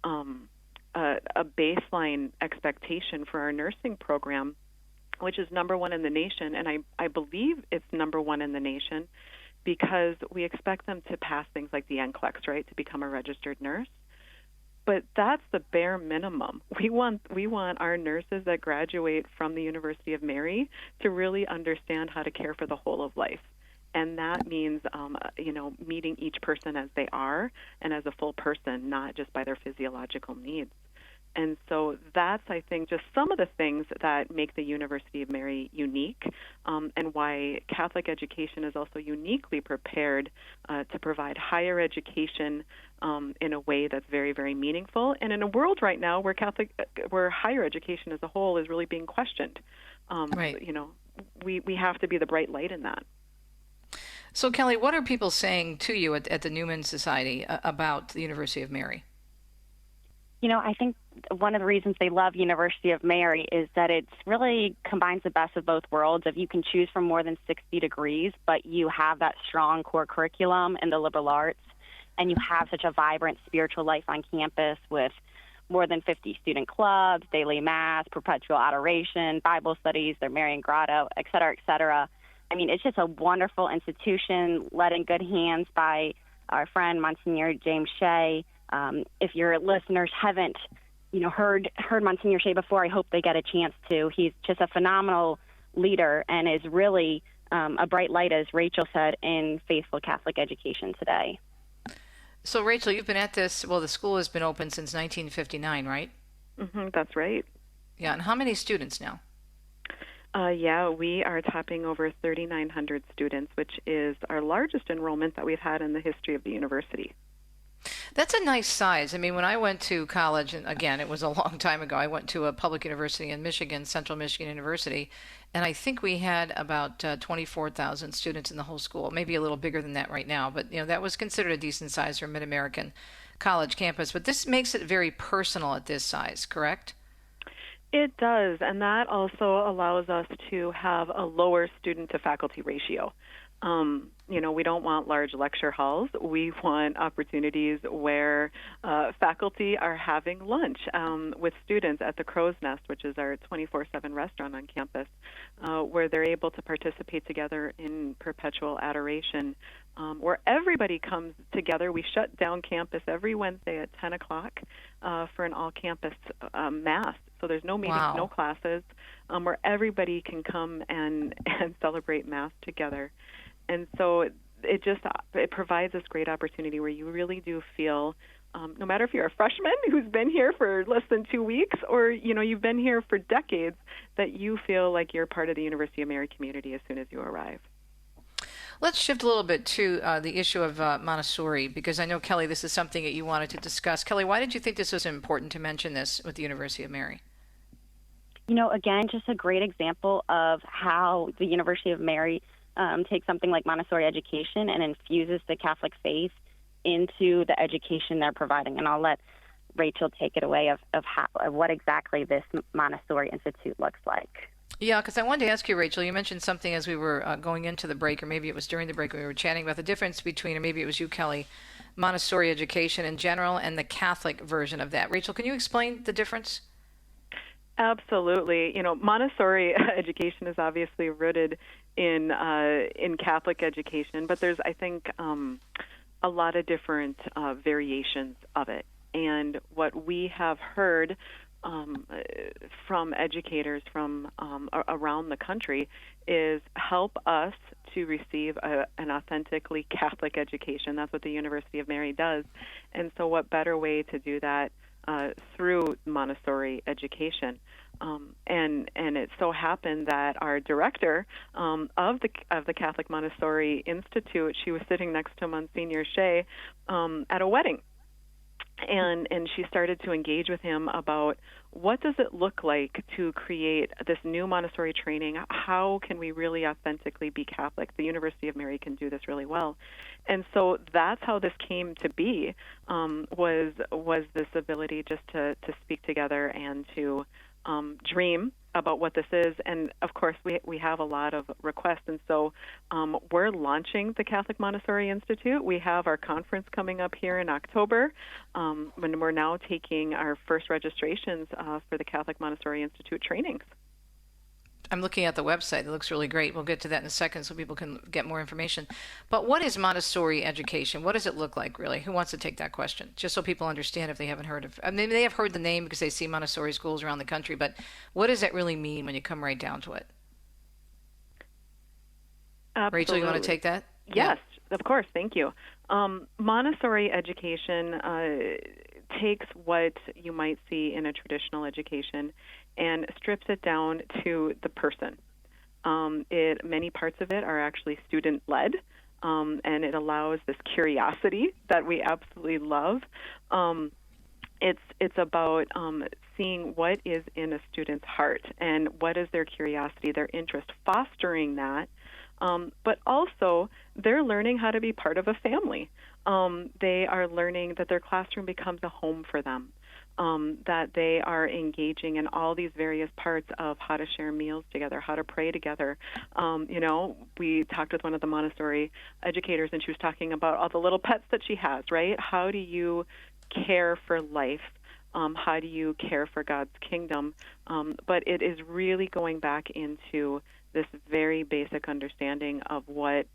A baseline expectation for our nursing program, which is number one in the nation, and I believe it's number one in the nation, because we expect them to pass things like the NCLEX, right, to become a registered nurse. But that's the bare minimum. We want our nurses that graduate from the University of Mary to really understand how to care for the whole of life. And that means, meeting each person as they are and as a full person, not just by their physiological needs. And so that's, I think, just some of the things that make the University of Mary unique, and why Catholic education is also uniquely prepared to provide higher education in a way that's very, very meaningful. And in a world right now where higher education as a whole is really being questioned, right. We have to be the bright light in that. So, Kelly, what are people saying to you at the Newman Society about the University of Mary? I think one of the reasons they love University of Mary is that it really combines the best of both worlds. If you can choose from more than 60 degrees, but you have that strong core curriculum in the liberal arts, and you have such a vibrant spiritual life on campus with more than 50 student clubs, daily mass, perpetual adoration, Bible studies, their Marian Grotto, et cetera, et cetera. I mean, it's just a wonderful institution led in good hands by our friend Monsignor James Shea. If your listeners haven't, heard Monsignor Shea before, I hope they get a chance to. He's just a phenomenal leader and is really a bright light, as Rachel said, in faithful Catholic education today. So, Rachel, you've been at this, the school has been open since 1959, right? Mm-hmm, that's right. Yeah, and how many students now? We are topping over 3,900 students, which is our largest enrollment that we've had in the history of the university. That's a nice size. I mean, when I went to college, and again, it was a long time ago, I went to a public university in Michigan, Central Michigan University, and I think we had about 24,000 students in the whole school, maybe a little bigger than that right now, but that was considered a decent size for a mid-American college campus. But this makes it very personal at this size, correct? It does, and that also allows us to have a lower student-to-faculty ratio. We don't want large lecture halls. We want opportunities where faculty are having lunch with students at the Crow's Nest, which is our 24/7 restaurant on campus, where they're able to participate together in perpetual adoration, where everybody comes together. We shut down campus every Wednesday at 10 o'clock for an all-campus Mass. So there's no meetings, no classes, where everybody can come and celebrate Mass together. And so it provides this great opportunity where you really do feel, no matter if you're a freshman who's been here for less than 2 weeks or, you've been here for decades, that you feel like you're part of the University of Mary community as soon as you arrive. Let's shift a little bit to the issue of Montessori, because I know, Kelly, this is something that you wanted to discuss. Kelly, why did you think this was important to mention this with the University of Mary? Again, just a great example of how the University of Mary takes something like Montessori education and infuses the Catholic faith into the education they're providing. And I'll let Rachel take it away of what exactly this Montessori Institute looks like. Yeah, because I wanted to ask you, Rachel, you mentioned something as we were going into the break, or maybe it was during the break when we were chatting about the difference between, or maybe it was you, Kelly, Montessori education in general and the Catholic version of that. Rachel, can you explain the difference? Absolutely. Montessori education is obviously rooted in Catholic education, but there's, I think, a lot of different variations of it. And what we have heard from educators from around the country is help us to receive an authentically Catholic education. That's what the University of Mary does. And so what better way to do that through Montessori education. And it so happened that our director of the Catholic Montessori Institute, she was sitting next to Monsignor Shea at a wedding. And she started to engage with him about what does it look like to create this new Montessori training? How can we really authentically be Catholic? The University of Mary can do this really well. And so that's how this came to be, was this ability just to speak together and to dream about what this is. And of course, we have a lot of requests. And so we're launching the Catholic Montessori Institute. We have our conference coming up here in October, when we're now taking our first registrations for the Catholic Montessori Institute trainings. I'm looking at the website. It looks really great. We'll get to that in a second so people can get more information. But what is Montessori education? What does it look like, really? Who wants to take that question? Just so people understand if they haven't heard of it. I mean, they have heard the name because they see Montessori schools around the country, but what does that really mean when you come right down to it? Absolutely. Rachel, you want to take that? Yes, of course. Thank you. Montessori education, takes what you might see in a traditional education and strips it down to the person. Many parts of it are actually student-led, and it allows this curiosity that we absolutely love. It's about seeing what is in a student's heart and what is their curiosity, their interest, fostering that. But also, they're learning how to be part of a family. They are learning that their classroom becomes a home for them, that they are engaging in all these various parts of how to share meals together, how to pray together. We talked with one of the Montessori educators, and she was talking about all the little pets that she has, right? How do you care for life? How do you care for God's kingdom? But it is really going back into this very basic understanding of what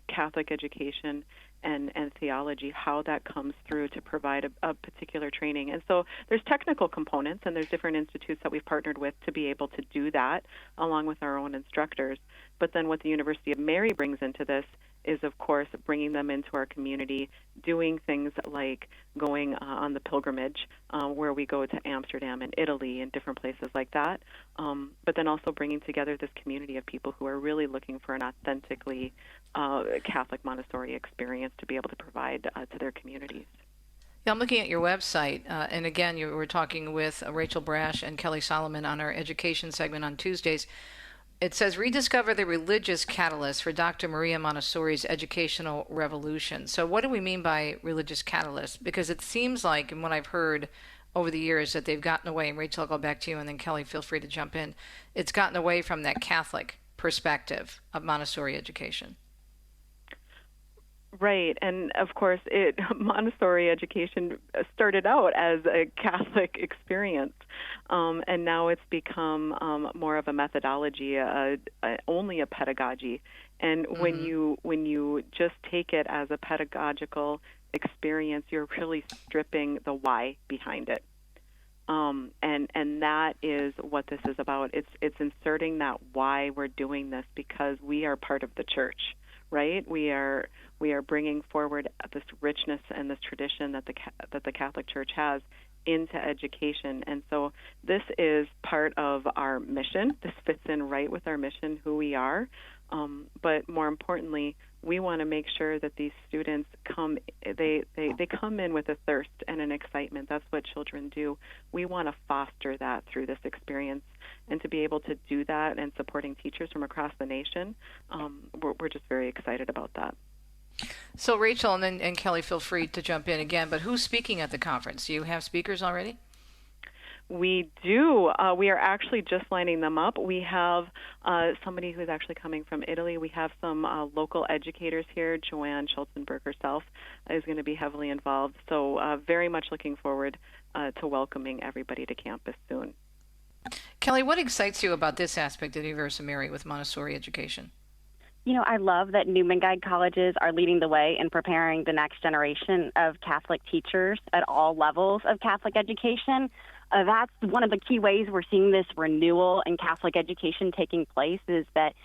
Catholic education and theology, how that comes through to provide a particular training. And so there's technical components, and there's different institutes that we've partnered with to be able to do that along with our own instructors. But then what the University of Mary brings into this is, of course, bringing them into our community, doing things like going on the pilgrimage, where we go to Amsterdam and Italy and different places like that, but then also bringing together this community of people who are really looking for an authentically Catholic Montessori experience to be able to provide to their communities. Yeah, I'm looking at your website, and again, you were talking with Rachel Brasch and Kelly Salomon on our education segment on Tuesdays. It says, rediscover the religious catalyst for Dr. Maria Montessori's educational revolution. So what do we mean by religious catalyst? Because it seems like, and what I've heard over the years, that they've gotten away, and Rachel, I'll go back to you, and then Kelly, feel free to jump in. It's gotten away from that Catholic perspective of Montessori education. Right, and of course, Montessori education started out as a Catholic experience, and now it's become more of a methodology, only a pedagogy. And when you just take it as a pedagogical experience, you're really stripping the why behind it. And that is what this is about. It's inserting that why we're doing this, because we are part of the church, right? We are bringing forward this richness and this tradition that the Catholic Church has into education. And so this is part of our mission. This fits in right with our mission, who we are. But more importantly, we want to make sure that these students come in with a thirst and an excitement. That's what children do. We want to foster that through this experience, and to be able to do that and supporting teachers from across the nation, we're just very excited about that. So Rachel and Kelly, feel free to jump in again, but who's speaking at the conference? Do you have speakers already? We do. We are actually just lining them up. We have somebody who's actually coming from Italy. We have some local educators here. Joanne Schulzenberg herself is going to be heavily involved. So very much looking forward to welcoming everybody to campus soon. Kelly, what excites you about this aspect of the University of Mary with Montessori education? I love that Newman Guide colleges are leading the way in preparing the next generation of Catholic teachers at all levels of Catholic education. That's one of the key ways we're seeing this renewal in Catholic education taking place, is that,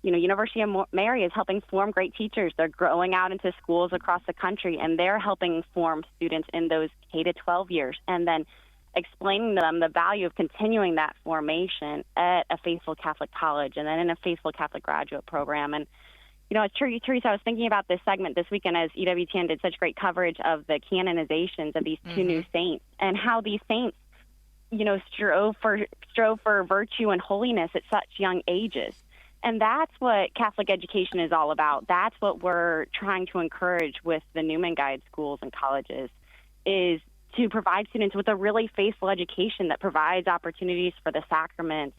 University of Mary is helping form great teachers. They're growing out into schools across the country, and they're helping form students in those K-12 years, and then explaining to them the value of continuing that formation at a faithful Catholic college and then in a faithful Catholic graduate program. And, Teresa, I was thinking about this segment this weekend as EWTN did such great coverage of the canonizations of these two new saints, and how these saints, strove for virtue and holiness at such young ages. And that's what Catholic education is all about. That's what we're trying to encourage with the Newman Guide schools and colleges, is to provide students with a really faithful education that provides opportunities for the sacraments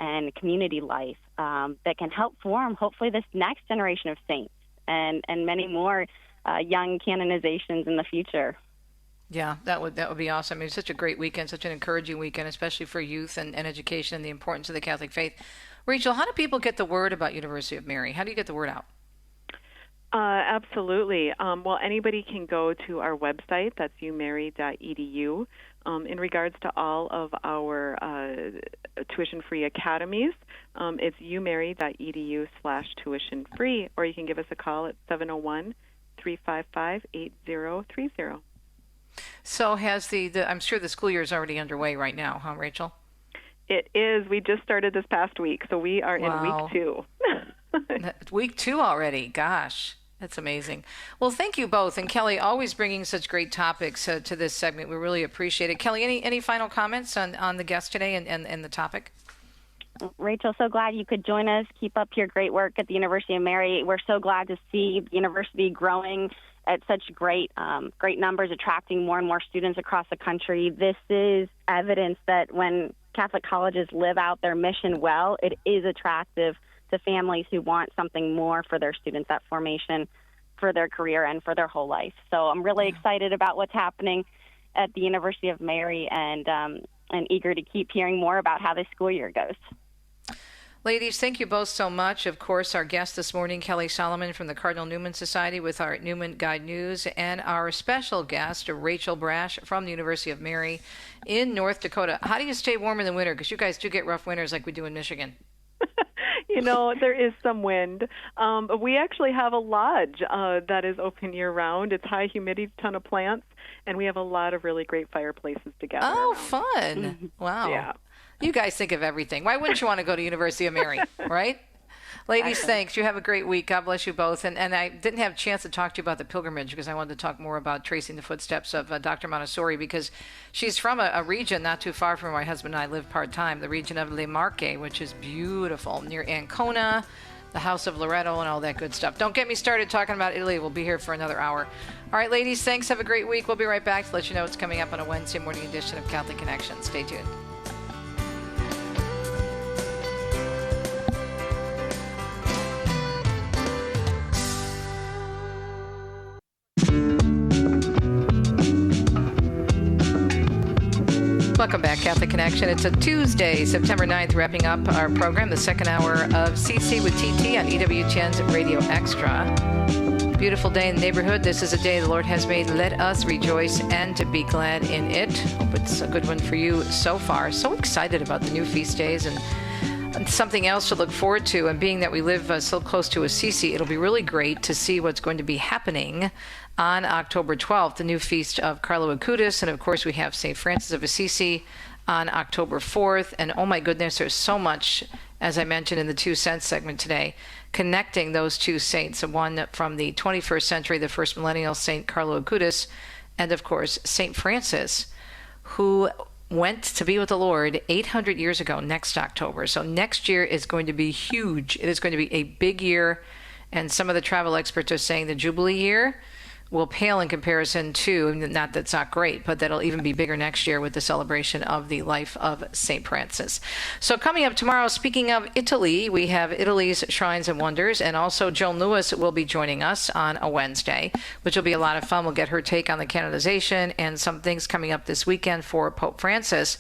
and community life that can help form, hopefully, this next generation of saints and many more young canonizations in the future. Yeah, that would be awesome. I mean, it's such a great weekend, such an encouraging weekend, especially for youth and education and the importance of the Catholic faith. Rachel, how do people get the word about University of Mary? How do you get the word out? Absolutely. Well, anybody can go to our website. That's umary.edu. In regards to all of our tuition-free academies, it's umary.edu/tuition-free, or you can give us a call at 701-355-8030. So has I'm sure the school year is already underway right now, huh, Rachel? It is. We just started this past week, so we are in week 2. Week 2 already. Gosh, that's amazing. Well, thank you both. And Kelly, always bringing such great topics to this segment. We really appreciate it. Kelly, any final comments on the guest today and the topic? Rachel, so glad you could join us. Keep up your great work at the University of Mary. We're so glad to see the university growing at such great numbers, attracting more and more students across the country. This is evidence that when Catholic colleges live out their mission well, it is attractive to families who want something more for their students at formation, for their career, and for their whole life. So I'm really excited about what's happening at the University of Mary and eager to keep hearing more about how this school year goes. Ladies, thank you both so much. Of course, our guest this morning, Kelly Salomon from the Cardinal Newman Society with our Newman Guide News, and our special guest, Rachel Brasch from the University of Mary in North Dakota. How do you stay warm in the winter? Because you guys do get rough winters like we do in Michigan. There is some wind. But we actually have a lodge that is open year-round. It's high humidity, ton of plants, and we have a lot of really great fireplaces to gather Oh, around. fun. Wow. Yeah. You guys think of everything. Why wouldn't you want to go to University of Mary, right? Ladies, thanks. You have a great week. God bless you both. And I didn't have a chance to talk to you about the pilgrimage because I wanted to talk more about tracing the footsteps of Dr. Montessori, because she's from a region not too far from where my husband and I live part-time, the region of Le Marche, which is beautiful, near Ancona, the House of Loretto, and all that good stuff. Don't get me started talking about Italy. We'll be here for another hour. All right, ladies, thanks. Have a great week. We'll be right back to let you know what's coming up on a Wednesday morning edition of Catholic Connection. Stay tuned. Welcome back, Catholic Connection. It's a Tuesday, September 9th, wrapping up our program, the second hour of CC with TT on EWTN's Radio Extra. Beautiful day in the neighborhood. This is a day the Lord has made. Let us rejoice and to be glad in it. Hope it's a good one for you so far. So excited about the new feast days and something else to look forward to. And being that we live so close to Assisi, it'll be really great to see what's going to be happening on October 12th, the new feast of Carlo Acutis. And of course, we have St. Francis of Assisi on October 4th. And oh my goodness, there's so much, as I mentioned in the 2 Cents segment today, connecting those two saints, one from the 21st century, the first millennial, St. Carlo Acutis, and of course, St. Francis, who went to be with the Lord 800 years ago next October. So next year is going to be huge. It is going to be a big year. And some of the travel experts are saying the Jubilee year will pale in comparison to, not that's not great, but that'll even be bigger next year with the celebration of the life of St. Francis. So coming up tomorrow, speaking of Italy, we have Italy's Shrines and Wonders, and also Joan Lewis will be joining us on a Wednesday, which will be a lot of fun. We'll get her take on the canonization and some things coming up this weekend for Pope Francis.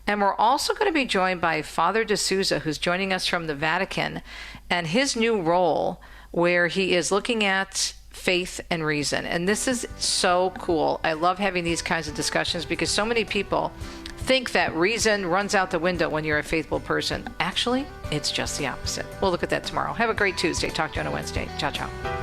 And we're also going to be joined by Father De Souza, who's joining us from the Vatican, and his new role where he is looking at faith and reason. And this is so cool. I love having these kinds of discussions because so many people think that reason runs out the window when you're a faithful person. Actually, it's just the opposite. We'll look at that tomorrow. Have a great Tuesday. Talk to you on a Wednesday. Ciao, ciao.